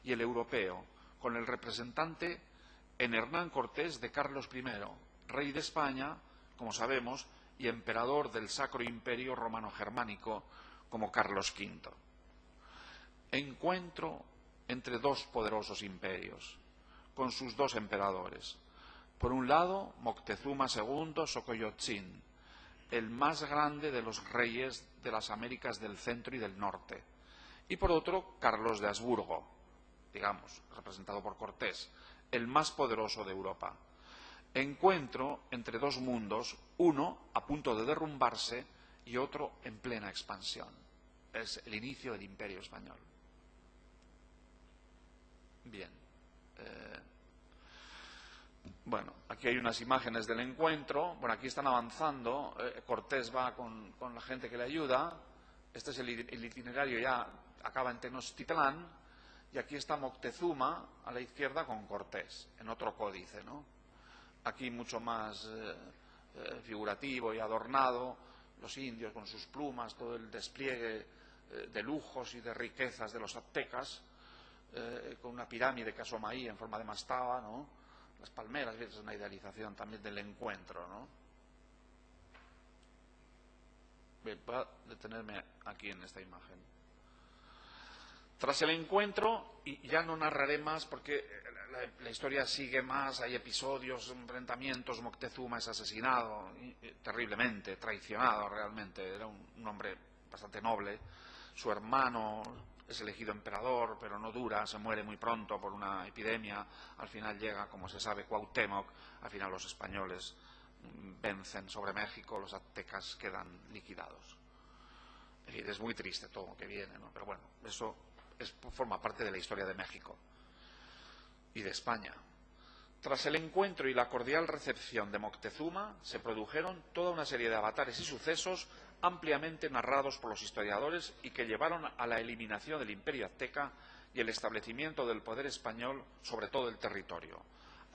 y el europeo con el representante en Hernán Cortés de Carlos I, rey de España, como sabemos, y emperador del Sacro Imperio Romano-Germánico como Carlos V. Encuentro entre dos poderosos imperios, con sus dos emperadores. Por un lado, Moctezuma II Xocoyotzin, el más grande de los reyes de las Américas del Centro y del Norte. Y por otro, Carlos de Habsburgo, digamos, representado por Cortés, el más poderoso de Europa. Encuentro entre dos mundos, uno a punto de derrumbarse y otro en plena expansión. Es el inicio del Imperio Español. Bien. Bueno, aquí hay unas imágenes del encuentro. Bueno, aquí están avanzando. Cortés va con la gente que le ayuda. Este es el itinerario, ya acaba en Tenochtitlán. Y aquí está Moctezuma a la izquierda con Cortés, en otro códice, ¿no? Aquí mucho más figurativo y adornado, los indios con sus plumas, todo el despliegue de lujos y de riquezas de los aztecas, con una pirámide que asoma ahí en forma de mastaba, ¿no? Las palmeras, es una idealización también del encuentro, ¿no? Bien, voy a detenerme aquí en esta imagen. Tras el encuentro, y ya no narraré más porque la historia sigue más, hay episodios, enfrentamientos, Moctezuma es asesinado terriblemente, traicionado realmente, era un hombre bastante noble, su hermano es elegido emperador, pero no dura, se muere muy pronto por una epidemia, al final llega, como se sabe, Cuauhtémoc, al final los españoles vencen sobre México, los aztecas quedan liquidados. Es muy triste todo lo que viene, ¿no? Pero bueno, eso forma parte de la historia de México y de España. Tras el encuentro y la cordial recepción de Moctezuma, se produjeron toda una serie de avatares y sucesos ampliamente narrados por los historiadores y que llevaron a la eliminación del Imperio azteca y el establecimiento del poder español sobre todo el territorio.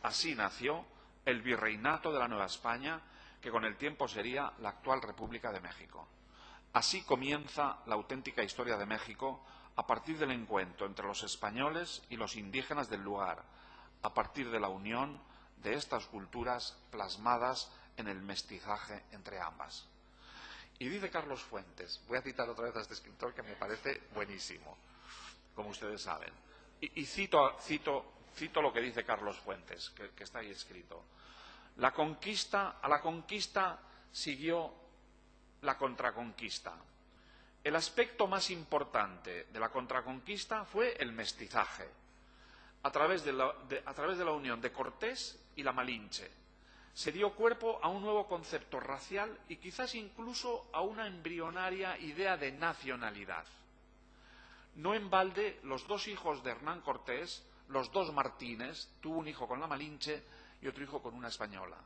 Así nació el Virreinato de la Nueva España, que con el tiempo sería la actual República de México. Así comienza la auténtica historia de México a partir del encuentro entre los españoles y los indígenas del lugar, a partir de la unión de estas culturas plasmadas en el mestizaje entre ambas. Y dice Carlos Fuentes, voy a citar otra vez a este escritor que me parece buenísimo, como ustedes saben, y cito lo que dice Carlos Fuentes, que está ahí escrito. A la conquista siguió la contraconquista. El aspecto más importante de la contraconquista fue el mestizaje, a través de la unión de Cortés y la Malinche. Se dio cuerpo a un nuevo concepto racial y quizás incluso a una embrionaria idea de nacionalidad. No en balde, los dos hijos de Hernán Cortés, los dos Martínez, tuvo un hijo con la Malinche y otro hijo con una española,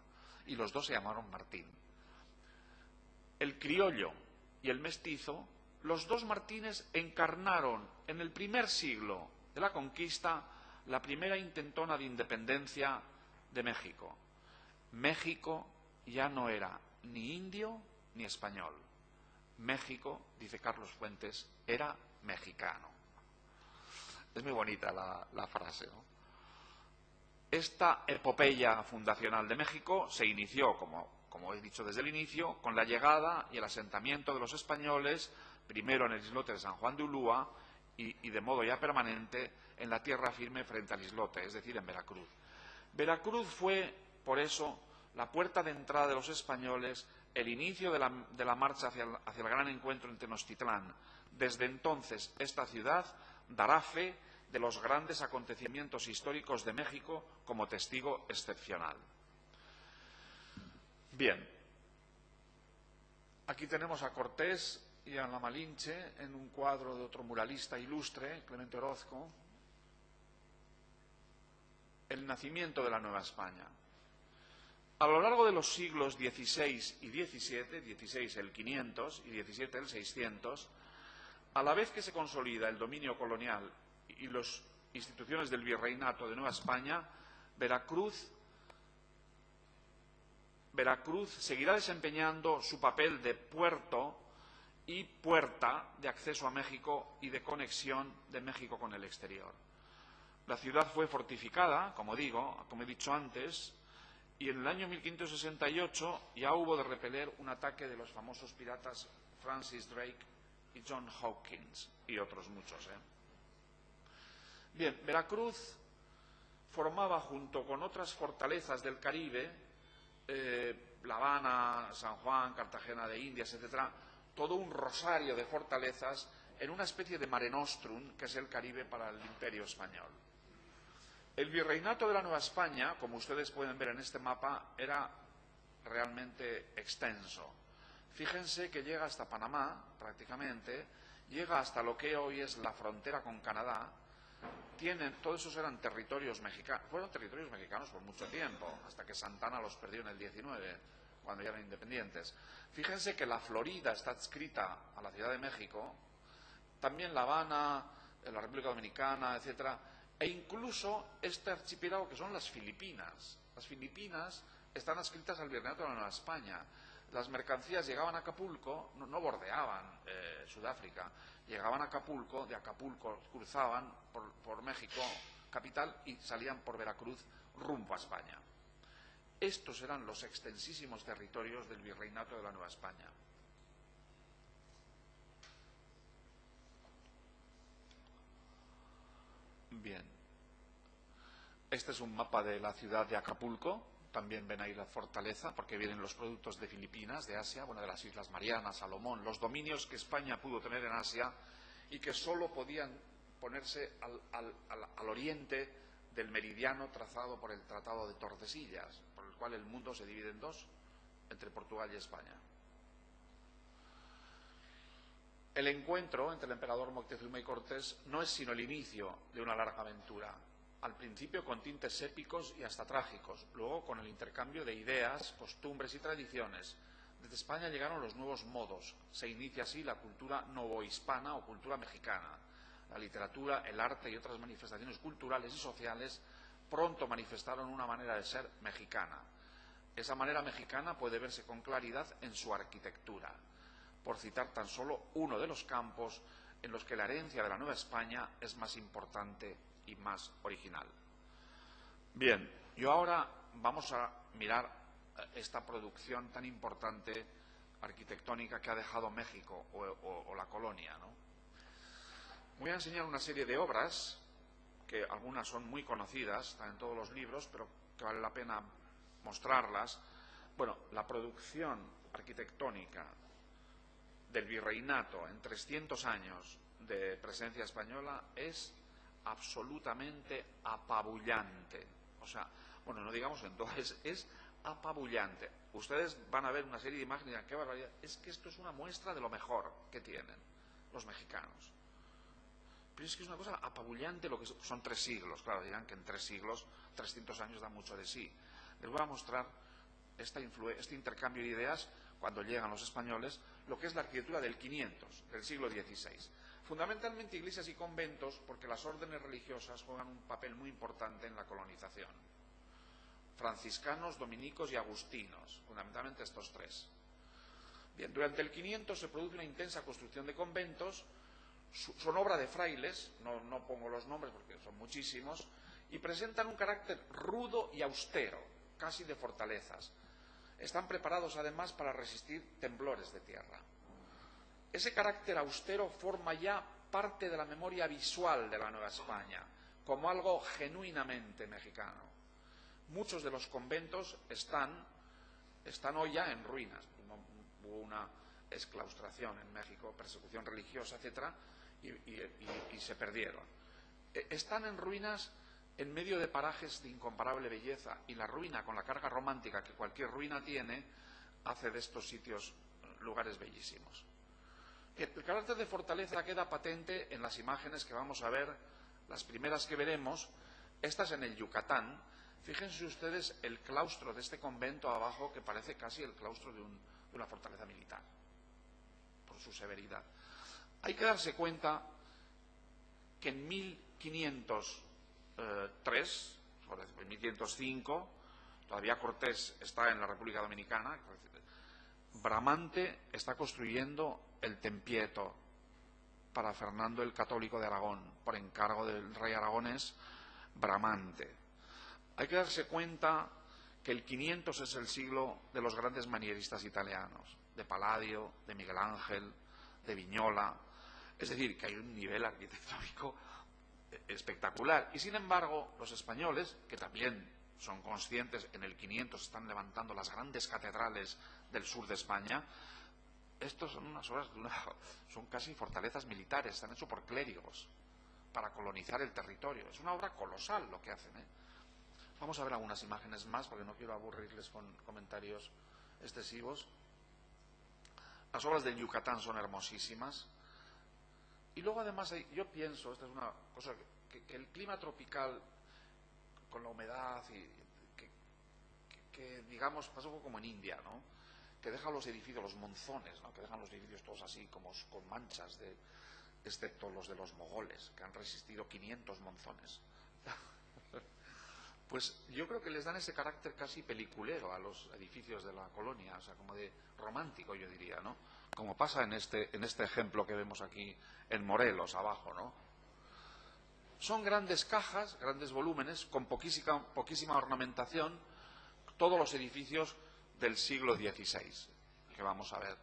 y los dos se llamaron Martín. El criollo y el mestizo, los dos Martínez encarnaron en el primer siglo de la conquista la primera intentona de independencia de México. México ya no era ni indio ni español. México, dice Carlos Fuentes, era mexicano. Es muy bonita la frase, ¿no? Esta epopeya fundacional de México se inició, como he dicho desde el inicio, con la llegada y el asentamiento de los españoles, primero en el islote de San Juan de Ulúa y de modo ya permanente en la tierra firme frente al islote, es decir, en Veracruz. Veracruz fue, por eso, la puerta de entrada de los españoles, el inicio de la marcha hacia el gran encuentro en Tenochtitlán. Desde entonces, esta ciudad dará fe de los grandes acontecimientos históricos de México como testigo excepcional. Bien, aquí tenemos a Cortés y a la Malinche en un cuadro de otro muralista ilustre, Clemente Orozco, el nacimiento de la Nueva España. A lo largo de los siglos XVI y XVII, XVI el 500 y XVII el 600, a la vez que se consolida el dominio colonial y las instituciones del Virreinato de Nueva España, Veracruz Veracruz seguirá desempeñando su papel de puerto y puerta de acceso a México y de conexión de México con el exterior. La ciudad fue fortificada, como digo, como he dicho antes, y en el año 1568 ya hubo de repeler un ataque de los famosos piratas Francis Drake y John Hawkins, y otros muchos. Bien, Veracruz formaba, junto con otras fortalezas del Caribe, La Habana, San Juan, Cartagena de Indias, etcétera, todo un rosario de fortalezas en una especie de Mare Nostrum, que es el Caribe para el Imperio español. El virreinato de la Nueva España, como ustedes pueden ver en este mapa, era realmente extenso. Fíjense que llega hasta Panamá, prácticamente, llega hasta lo que hoy es la frontera con Canadá. Todos esos eran territorios mexicanos, fueron territorios mexicanos por mucho tiempo, hasta que Santana los perdió en el 19, cuando ya eran independientes. Fíjense que la Florida está adscrita a la Ciudad de México, también La Habana, la República Dominicana, etcétera, e incluso este archipiélago que son las Filipinas. Las Filipinas están adscritas al virreinato de la Nueva España. Las mercancías llegaban a Acapulco, no bordeaban Sudáfrica, llegaban a Acapulco, de Acapulco cruzaban por México capital y salían por Veracruz rumbo a España. Estos eran los extensísimos territorios del virreinato de la Nueva España. Bien. Este es un mapa de la ciudad de Acapulco. También ven ahí la fortaleza, porque vienen los productos de Filipinas, de Asia, bueno, de las Islas Marianas, Salomón, los dominios que España pudo tener en Asia y que solo podían ponerse al oriente del meridiano trazado por el Tratado de Tordesillas, por el cual el mundo se divide en dos, entre Portugal y España. El encuentro entre el emperador Moctezuma y Cortés no es sino el inicio de una larga aventura. Al principio con tintes épicos y hasta trágicos, luego con el intercambio de ideas, costumbres y tradiciones. Desde España llegaron los nuevos modos, se inicia así la cultura novohispana o cultura mexicana. La literatura, el arte y otras manifestaciones culturales y sociales pronto manifestaron una manera de ser mexicana. Esa manera mexicana puede verse con claridad en su arquitectura, por citar tan solo uno de los campos en los que la herencia de la Nueva España es más importante y más original. Bien, yo ahora vamos a mirar esta producción tan importante arquitectónica que ha dejado México o la colonia, ¿no? Voy a enseñar una serie de obras, que algunas son muy conocidas, están en todos los libros, pero que vale la pena mostrarlas. Bueno, la producción arquitectónica del virreinato en 300 años de presencia española es absolutamente apabullante. O sea, bueno, no digamos entonces, es apabullante. Ustedes van a ver una serie de imágenes y dirán, qué barbaridad. Es que esto es una muestra de lo mejor que tienen los mexicanos. Pero es que es una cosa apabullante, lo que son 3 siglos. Claro, dirán que en 3 siglos, 300 años da mucho de sí. Les voy a mostrar este intercambio de ideas cuando llegan los españoles, lo que es la arquitectura del 500, del siglo XVI. Fundamentalmente iglesias y conventos, porque las órdenes religiosas juegan un papel muy importante en la colonización. Franciscanos, dominicos y agustinos, fundamentalmente estos 3. Bien, durante el 500 se produce una intensa construcción de conventos, son obra de frailes, no pongo los nombres porque son muchísimos, y presentan un carácter rudo y austero, casi de fortalezas. Están preparados además para resistir temblores de tierra. Ese carácter austero forma ya parte de la memoria visual de la Nueva España, como algo genuinamente mexicano. Muchos de los conventos están hoy ya en ruinas. Hubo una exclaustración en México, persecución religiosa, etcétera, y se perdieron. Están en ruinas en medio de parajes de incomparable belleza, y la ruina, con la carga romántica que cualquier ruina tiene, hace de estos sitios lugares bellísimos. El carácter de fortaleza queda patente en las imágenes que vamos a ver, las primeras que veremos, estas en el Yucatán. Fíjense ustedes el claustro de este convento abajo, que parece casi el claustro de una fortaleza militar, por su severidad. Hay que darse cuenta que en 1503, 1505, todavía Cortés está en la República Dominicana. Bramante está construyendo el Tempieto para Fernando el Católico de Aragón, por encargo del rey aragonés Bramante. Hay que darse cuenta que el 500 es el siglo de los grandes manieristas italianos, de Palladio, de Miguel Ángel, de Vignola. Es decir, que hay un nivel arquitectónico espectacular. Y sin embargo, los españoles, que también son conscientes, en el 500 están levantando las grandes catedrales del sur de España. Estos son unas obras, son casi fortalezas militares, están hechos por clérigos para colonizar el territorio. Es una obra colosal lo que hacen, ¿eh? Vamos a ver algunas imágenes más, porque no quiero aburrirles con comentarios excesivos. Las obras del Yucatán son hermosísimas. Y luego además yo pienso, esta es una cosa, que el clima tropical, con la humedad, y que digamos, pasa un poco como en India, ¿no? Que dejan los edificios, los monzones, ¿no? Que dejan los edificios todos así, como con manchas, excepto los de los mogoles, que han resistido 500 monzones. Pues yo creo que les dan ese carácter casi peliculero a los edificios de la colonia, o sea, como de romántico, yo diría, ¿no? Como pasa en este ejemplo que vemos aquí en Morelos, abajo, ¿no? Son grandes cajas, grandes volúmenes, con poquísima ornamentación, todos los edificios del siglo XVI, que vamos a ver.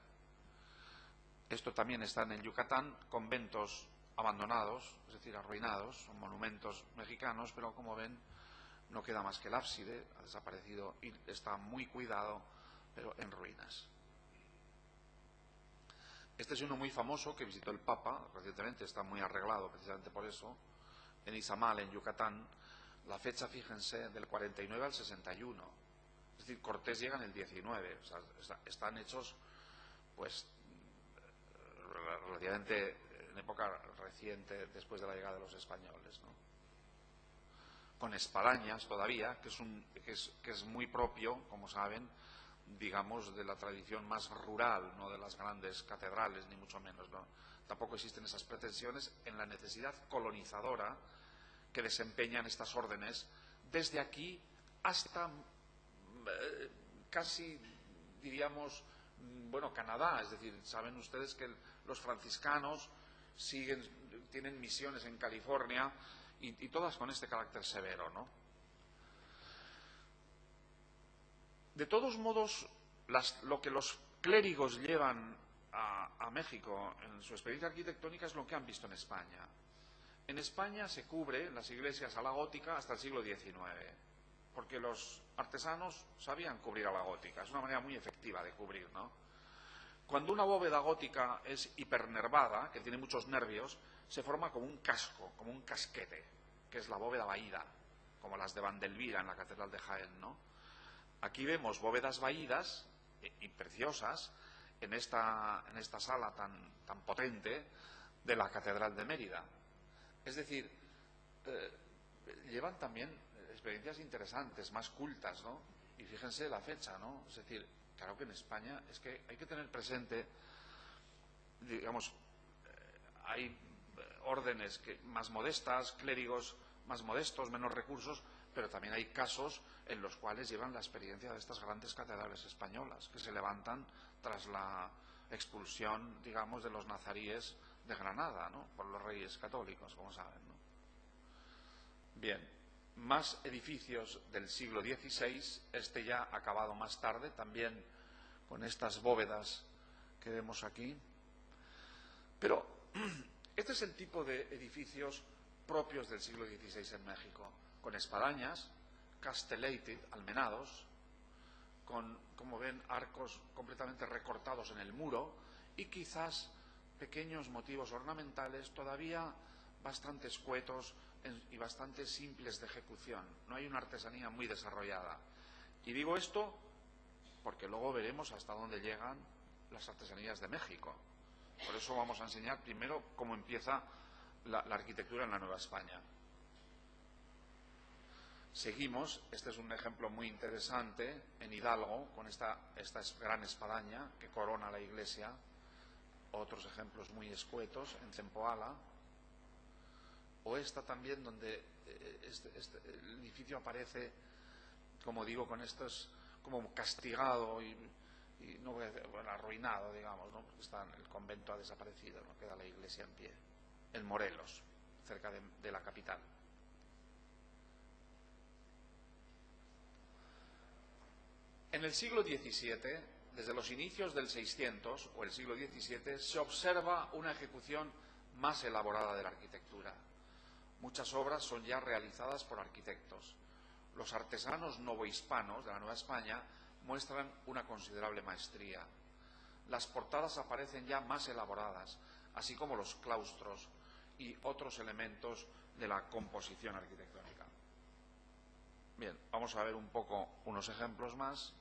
Esto también está en el Yucatán, conventos abandonados, es decir, arruinados, son monumentos mexicanos, pero como ven, no queda más que el ábside, ha desaparecido y está muy cuidado, pero en ruinas. Este es uno muy famoso que visitó el Papa recientemente, está muy arreglado precisamente por eso, en Izamal, en Yucatán. La fecha, fíjense, del 49 al 61. Es decir, Cortés llega en el 19, o sea, están hechos, pues, relativamente en época reciente, después de la llegada de los españoles, ¿no? Con espadañas todavía, que es muy propio, como saben, digamos, de la tradición más rural, no de las grandes catedrales, ni mucho menos, ¿no? Tampoco existen esas pretensiones en la necesidad colonizadora que desempeñan estas órdenes desde aquí hasta casi, diríamos, bueno, Canadá. Es decir, saben ustedes que los franciscanos tienen misiones en California, y todas con este carácter severo, ¿no? De todos modos, lo que los clérigos llevan a México en su experiencia arquitectónica es lo que han visto en España. En España se cubre las iglesias a la gótica hasta el siglo XIX, porque los artesanos sabían cubrir a la gótica. Es una manera muy efectiva de cubrir, ¿no? Cuando una bóveda gótica es hipernervada, que tiene muchos nervios, se forma como un casco, como un casquete, que es la bóveda vaída, como las de Vandelvira en la Catedral de Jaén, ¿no? Aquí vemos bóvedas vaídas y preciosas en esta sala tan potente de la Catedral de Mérida. Es decir, llevan también experiencias interesantes, más cultas, ¿no? Y fíjense la fecha, ¿no? Es decir, claro que en España es que hay que tener presente, digamos, hay órdenes más modestas, clérigos más modestos, menos recursos, pero también hay casos en los cuales llevan la experiencia de estas grandes catedrales españolas que se levantan tras la expulsión, digamos, de los nazaríes de Granada, ¿no? Por los reyes católicos, como saben, ¿no? Bien, más edificios del siglo XVI, este ya acabado más tarde, también con estas bóvedas que vemos aquí. Pero este es el tipo de edificios propios del siglo XVI en México, con espadañas, castellated, almenados, con, como ven, arcos completamente recortados en el muro y quizás pequeños motivos ornamentales todavía bastante escuetos y bastante simples de ejecución. No hay una artesanía muy desarrollada. Y digo esto porque luego veremos hasta dónde llegan las artesanías de México. Por eso vamos a enseñar primero cómo empieza la arquitectura en la Nueva España. Seguimos, este es un ejemplo muy interesante en Hidalgo, con esta gran espadaña que corona la iglesia. Otros ejemplos muy escuetos en Zempoala. O esta también, donde el edificio aparece como digo, con esto es como castigado y no voy a decir, bueno, arruinado, digamos, ¿no? Porque el convento ha desaparecido, no queda la iglesia en pie, en Morelos, cerca de la capital. En el siglo XVII, desde los inicios del 600 o el siglo XVII, se observa una ejecución más elaborada de la arquitectura. Muchas obras son ya realizadas por arquitectos. Los artesanos novohispanos de la Nueva España muestran una considerable maestría. Las portadas aparecen ya más elaboradas, así como los claustros y otros elementos de la composición arquitectónica. Bien, vamos a ver un poco unos ejemplos más.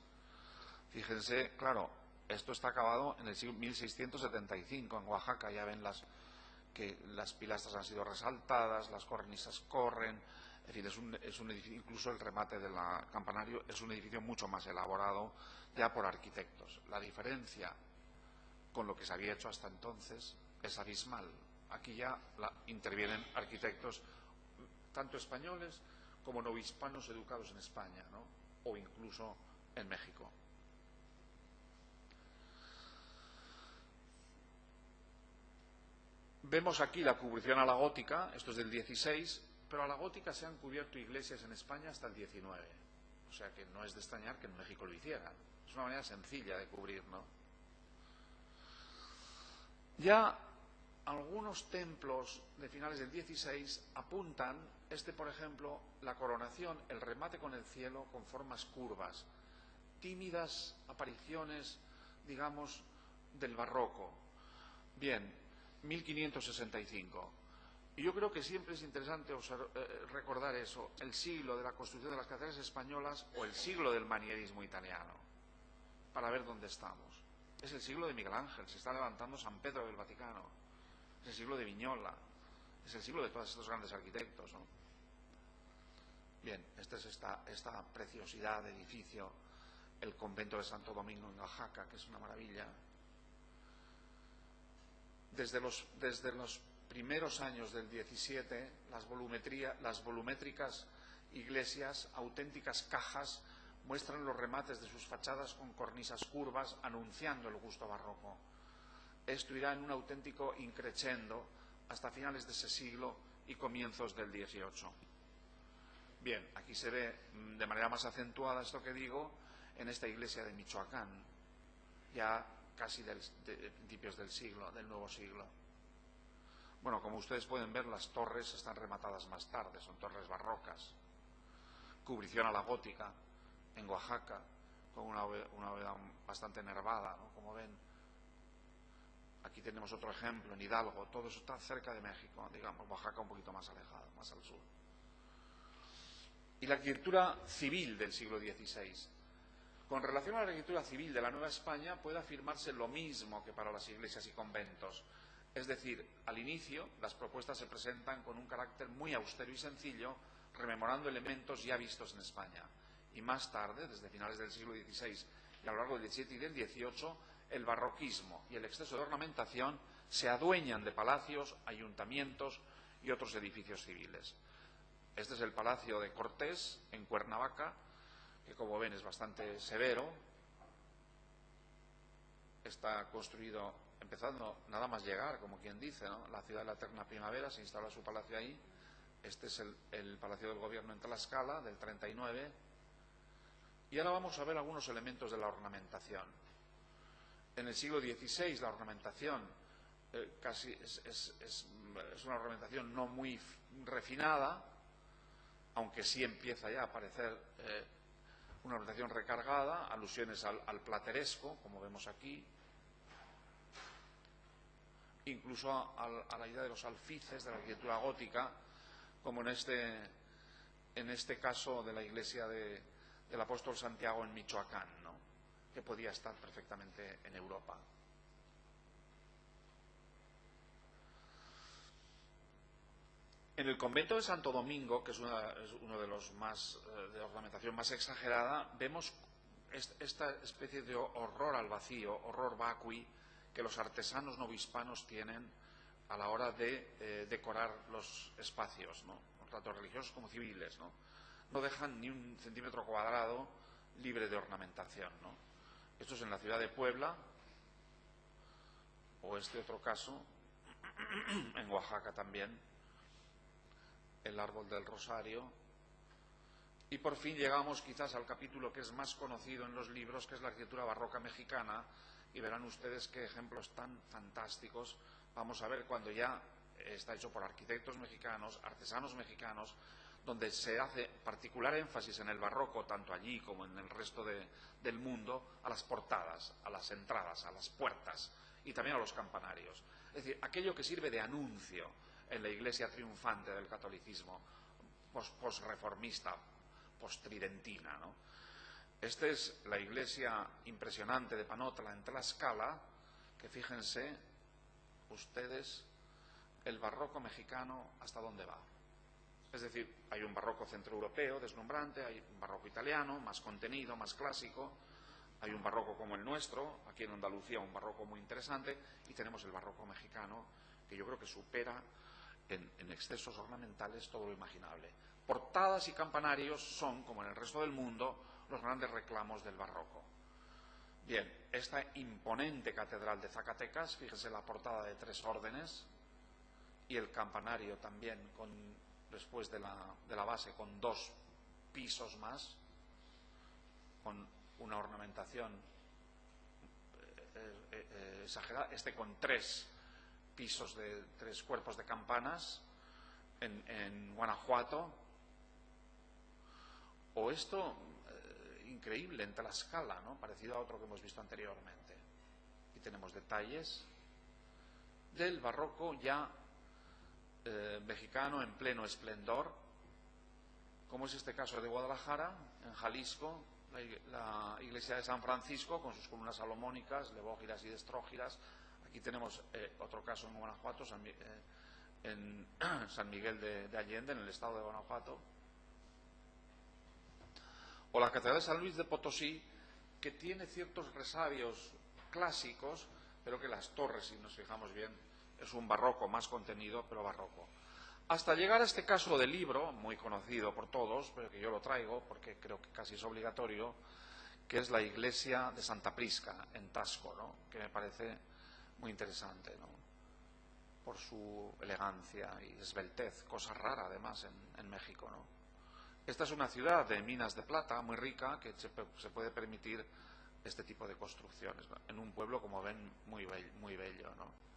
Fíjense, claro, esto está acabado en el siglo 1675 en Oaxaca. Ya ven que las pilastras han sido resaltadas, las cornisas corren. En fin, es un edificio, incluso el remate del campanario es un edificio mucho más elaborado ya por arquitectos. La diferencia con lo que se había hecho hasta entonces es abismal. Aquí ya intervienen arquitectos tanto españoles como novohispanos educados en España, ¿no? O incluso en México. Vemos aquí la cubrición a la gótica, esto es del 16, pero a la gótica se han cubierto iglesias en España hasta el 19. O sea que no es de extrañar que en México lo hicieran. Es una manera sencilla de cubrir, ¿no? Ya algunos templos de finales del 16 apuntan, por ejemplo, la coronación, el remate con el cielo con formas curvas, tímidas apariciones, digamos, del barroco. Bien, 1565. Y yo creo que siempre es interesante recordar eso, el siglo de la construcción de las catedrales españolas o el siglo del manierismo italiano, para ver dónde estamos. Es el siglo de Miguel Ángel, se está levantando San Pedro del Vaticano, es el siglo de Viñola, es el siglo de todos estos grandes arquitectos, ¿no? Bien, esta es esta preciosidad de edificio, el convento de Santo Domingo en Oaxaca, que es una maravilla. Desde los primeros años del 17, las volumétricas iglesias, auténticas cajas, muestran los remates de sus fachadas con cornisas curvas, anunciando el gusto barroco. Esto irá en un auténtico increchendo hasta finales de ese siglo y comienzos del 18. Bien, aquí se ve de manera más acentuada esto que digo en esta iglesia de Michoacán, ya casi de principios del nuevo siglo. Bueno, como ustedes pueden ver, las torres están rematadas más tarde, son torres barrocas. Cubrición a la gótica en Oaxaca, con una bóveda bastante enervada, ¿no? Como ven. Aquí tenemos otro ejemplo, en Hidalgo, todo eso está cerca de México, digamos, Oaxaca un poquito más alejado, más al sur. Y la arquitectura civil del siglo XVI. Con relación a la arquitectura civil de la Nueva España puede afirmarse lo mismo que para las iglesias y conventos. Es decir, al inicio las propuestas se presentan con un carácter muy austero y sencillo, rememorando elementos ya vistos en España. Y más tarde, desde finales del siglo XVI y a lo largo del XVII y del XVIII, el barroquismo y el exceso de ornamentación se adueñan de palacios, ayuntamientos y otros edificios civiles. Este es el Palacio de Cortés, en Cuernavaca, que como ven es bastante severo. Está construido, empezando nada más llegar, como quien dice, ¿no? La ciudad de la eterna primavera, se instala su palacio ahí. Este es el Palacio del Gobierno en Tlaxcala, del 39. Y ahora vamos a ver algunos elementos de la ornamentación. En el siglo XVI la ornamentación casi es una ornamentación no muy refinada, aunque sí empieza ya a aparecer una ornamentación recargada, alusiones al plateresco, como vemos aquí, incluso a la idea de los alfices de la arquitectura gótica, como en este caso de la iglesia del apóstol Santiago en Michoacán, ¿no? Que podía estar perfectamente en Europa. En el convento de Santo Domingo, que es uno de los más de ornamentación más exagerada, vemos esta especie de horror al vacío, horror vacui, que los artesanos novohispanos tienen a la hora de decorar los espacios, ¿no? Tanto religiosos como civiles, ¿no? no dejan ni un centímetro cuadrado libre de ornamentación, ¿no? Esto es en la ciudad de Puebla, o este otro caso, en Oaxaca también, el árbol del Rosario. Y por fin llegamos quizás al capítulo que es más conocido en los libros, que es la arquitectura barroca mexicana, y verán ustedes qué ejemplos tan fantásticos vamos a ver cuando ya está hecho por arquitectos mexicanos, artesanos mexicanos, donde se hace particular énfasis en el barroco, tanto allí como en el resto del mundo, a las portadas, a las entradas, a las puertas y también a los campanarios. Es decir, aquello que sirve de anuncio en la iglesia triunfante del catolicismo, posreformista, postridentina, ¿no? Esta es la iglesia impresionante de Panotla en Tlaxcala, que fíjense ustedes el barroco mexicano hasta dónde va. Es decir, hay un barroco centroeuropeo deslumbrante, hay un barroco italiano más contenido, más clásico, hay un barroco como el nuestro, aquí en Andalucía un barroco muy interesante, y tenemos el barroco mexicano, que yo creo que supera en excesos ornamentales todo lo imaginable. Portadas y campanarios son, como en el resto del mundo, los grandes reclamos del barroco. Bien, esta imponente catedral de Zacatecas, fíjense la portada de 3 órdenes, y el campanario también, después de la base, con 2 pisos más, con una ornamentación exagerada, con 3 pisos de 3 cuerpos de campanas en Guanajuato, o esto increíble en Tlaxcala, ¿no? Parecido a otro que hemos visto anteriormente. Aquí tenemos detalles del barroco ya mexicano en pleno esplendor, como es este caso de Guadalajara, en Jalisco, la iglesia de San Francisco con sus columnas salomónicas, levógiras y destrógiras. Aquí tenemos otro caso en Guanajuato, en San Miguel de Allende, en el estado de Guanajuato. O la catedral de San Luis de Potosí, que tiene ciertos resabios clásicos, pero que las torres, si nos fijamos bien, es un barroco más contenido, pero barroco. Hasta llegar a este caso del libro, muy conocido por todos, pero que yo lo traigo porque creo que casi es obligatorio, que es la iglesia de Santa Prisca, en Taxco, ¿no? Que me parece muy interesante, ¿no? Por su elegancia y esbeltez, cosa rara además en México, ¿no? Esta es una ciudad de minas de plata muy rica, que se puede permitir este tipo de construcciones, ¿no? En un pueblo, como ven, muy bello, ¿no?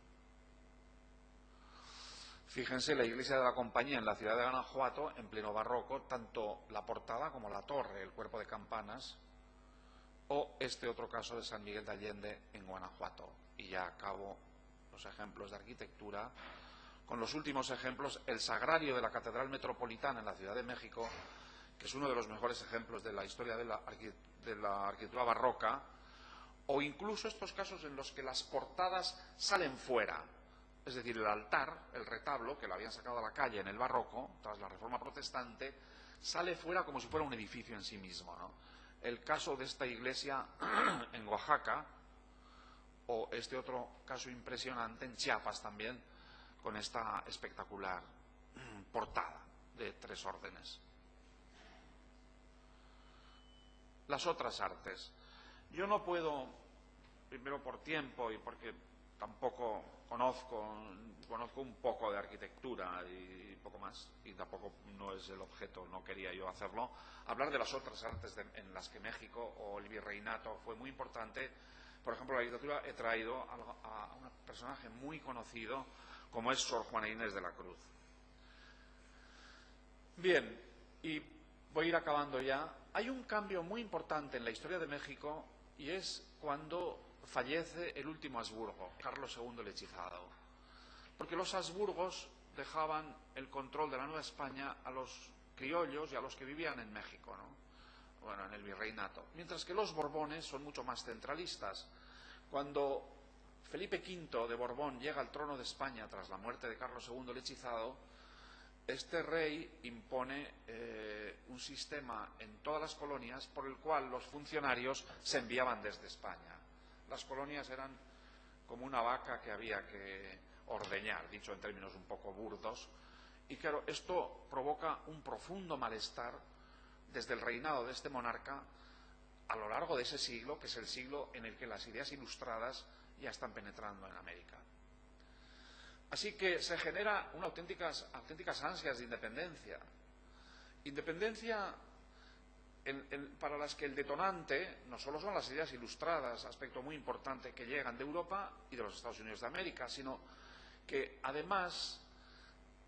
Fíjense la iglesia de la Compañía en la ciudad de Guanajuato, en pleno barroco, tanto la portada como la torre, el cuerpo de campanas, o este otro caso de San Miguel de Allende en Guanajuato. Y ya acabo los ejemplos de arquitectura. Con los últimos ejemplos, el sagrario de la Catedral Metropolitana en la Ciudad de México, que es uno de los mejores ejemplos de la historia de la arquitectura barroca, o incluso estos casos en los que las portadas salen fuera. Es decir, el altar, el retablo, que lo habían sacado a la calle en el barroco, tras la Reforma Protestante, sale fuera como si fuera un edificio en sí mismo, ¿no? El caso de esta iglesia en Oaxaca, o este otro caso impresionante en Chiapas también, con esta espectacular portada de 3 órdenes. Las otras artes. Yo no puedo, primero por tiempo y porque tampoco conozco un poco de arquitectura y poco más, y tampoco no es el objeto, no quería yo hacerlo, hablar de las otras artes en las que México o el virreinato fue muy importante. Por ejemplo, la literatura he traído a un personaje muy conocido como es Sor Juana Inés de la Cruz. Bien, y voy a ir acabando ya. Hay un cambio muy importante en la historia de México, y es cuando fallece el último Habsburgo, Carlos II el Hechizado. Porque los Habsburgos dejaban el control de la Nueva España a los criollos y a los que vivían en México, ¿no? Bueno, en el virreinato. Mientras que los Borbones son mucho más centralistas. Cuando Felipe V de Borbón llega al trono de España tras la muerte de Carlos II el Hechizado, este rey impone un sistema en todas las colonias por el cual los funcionarios se enviaban desde España. Las colonias eran como una vaca que había que ordeñar, dicho en términos un poco burdos, y claro, esto provoca un profundo malestar desde el reinado de este monarca a lo largo de ese siglo, que es el siglo en el que las ideas ilustradas ya están penetrando en América. Así que se genera una auténticas ansias de independencia. Independencia para las que el detonante no solo son las ideas ilustradas, aspecto muy importante, que llegan de Europa y de los Estados Unidos de América, sino que además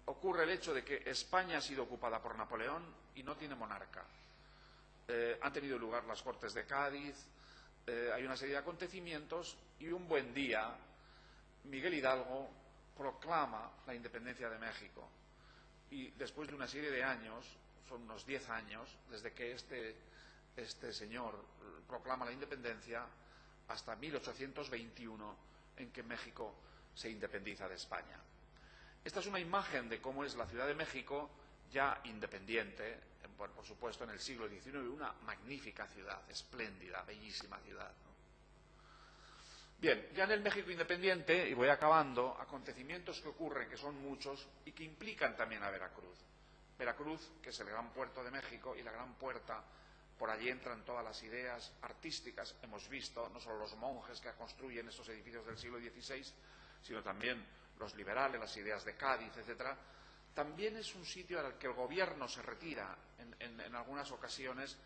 ocurre el hecho de que España ha sido ocupada por Napoleón y no tiene monarca. Han tenido lugar las Cortes de Cádiz, hay una serie de acontecimientos y un buen día Miguel Hidalgo proclama la independencia de México. Y después de una serie de años, son unos 10 años, desde que este señor proclama la independencia, hasta 1821, en que México se independiza de España. Esta es una imagen de cómo es la Ciudad de México, ya independiente, por supuesto en el siglo XIX, una magnífica ciudad, espléndida, bellísima ciudad, ¿no? Bien, ya en el México independiente, y voy acabando, acontecimientos que ocurren, que son muchos, y que implican también a Veracruz. Veracruz, que es el gran puerto de México y la gran puerta, por allí entran todas las ideas artísticas, hemos visto, no solo los monjes que construyen estos edificios del siglo XVI, sino también los liberales, las ideas de Cádiz, etcétera. También es un sitio al que el gobierno se retira en algunas ocasiones,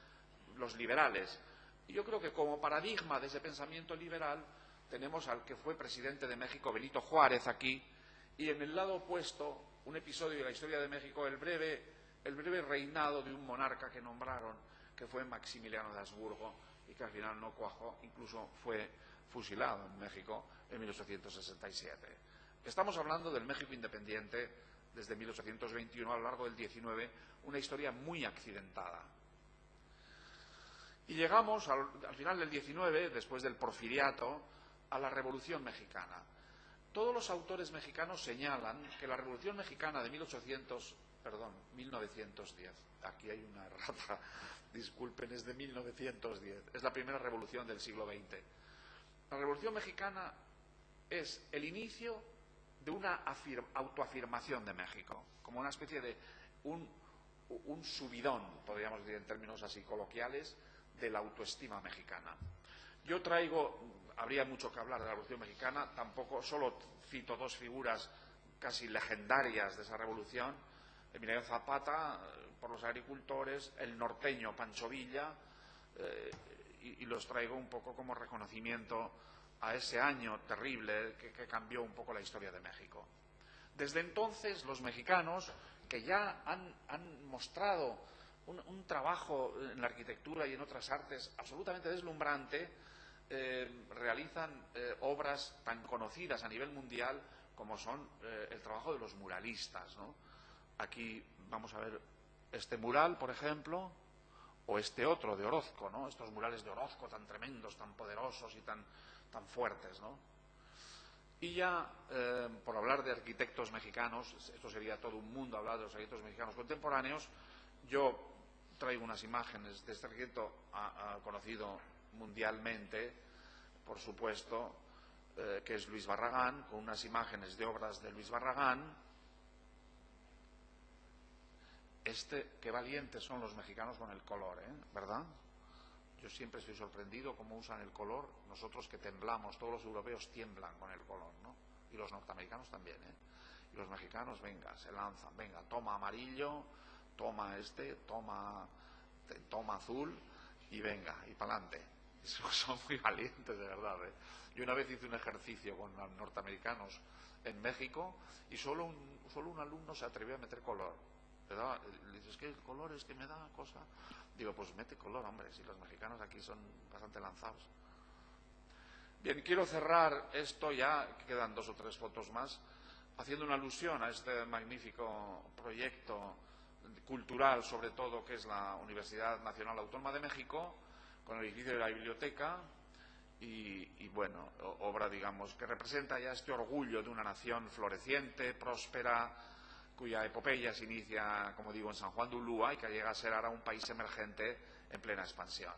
los liberales. Y yo creo que como paradigma de ese pensamiento liberal tenemos al que fue presidente de México, Benito Juárez, aquí, y en el lado opuesto, un episodio de la historia de México, el breve reinado de un monarca que nombraron, que fue Maximiliano de Habsburgo, y que al final no cuajó, incluso fue fusilado en México en 1867. Estamos hablando del México independiente desde 1821 a lo largo del XIX, una historia muy accidentada. Y llegamos al final del XIX, después del porfiriato, a la Revolución Mexicana. Todos los autores mexicanos señalan que la Revolución Mexicana de 1910, aquí hay una errata, disculpen, es de 1910, es la primera revolución del siglo XX. La Revolución Mexicana es el inicio de una autoafirmación de México, como una especie de un subidón, podríamos decir en términos así coloquiales, de la autoestima mexicana. Yo habría mucho que hablar de la Revolución Mexicana, tampoco, solo cito dos figuras casi legendarias de esa revolución: Emiliano Zapata, por los agricultores, el norteño Pancho Villa, y los traigo un poco como reconocimiento a ese año terrible que cambió un poco la historia de México. Desde entonces, los mexicanos, que ya han mostrado un trabajo en la arquitectura y en otras artes absolutamente deslumbrante, realizan obras tan conocidas a nivel mundial como son el trabajo de los muralistas, ¿no? Aquí vamos a ver este mural, por ejemplo, o este otro de Orozco, ¿no? Estos murales de Orozco tan tremendos, tan poderosos y tan fuertes, ¿no? Y ya, por hablar de arquitectos mexicanos, esto sería todo un mundo hablar de los arquitectos mexicanos contemporáneos, yo traigo unas imágenes de este arquitecto conocido mundialmente, por supuesto, que es Luis Barragán, con unas imágenes de obras de Luis Barragán. Qué valientes son los mexicanos con el color, ¿verdad? Yo siempre estoy sorprendido cómo usan el color. Nosotros que temblamos, todos los europeos tiemblan con el color, ¿no? Y los norteamericanos también, Y los mexicanos, venga, se lanzan, venga, toma amarillo, toma toma azul y venga, y para adelante. Son muy valientes, de verdad, Yo una vez hice un ejercicio con norteamericanos en México y solo un alumno se atrevió a meter color. Le dices, es que el color es que me da cosa. Digo, pues mete color, hombre, si los mexicanos aquí son bastante lanzados. Bien, quiero cerrar esto, ya quedan 2 o 3 fotos más, haciendo una alusión a este magnífico proyecto cultural, sobre todo, que es la Universidad Nacional Autónoma de México, con el edificio de la biblioteca y bueno, obra, digamos, que representa ya este orgullo de una nación floreciente, próspera, cuya epopeya se inicia, como digo, en San Juan de Ulúa y que llega a ser ahora un país emergente en plena expansión.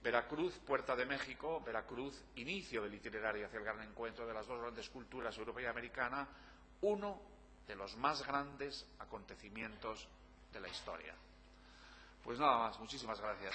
Veracruz, puerta de México, Veracruz, inicio del itinerario hacia el gran encuentro de las dos grandes culturas, europea y americana, uno de los más grandes acontecimientos de la historia. Pues nada más, muchísimas gracias.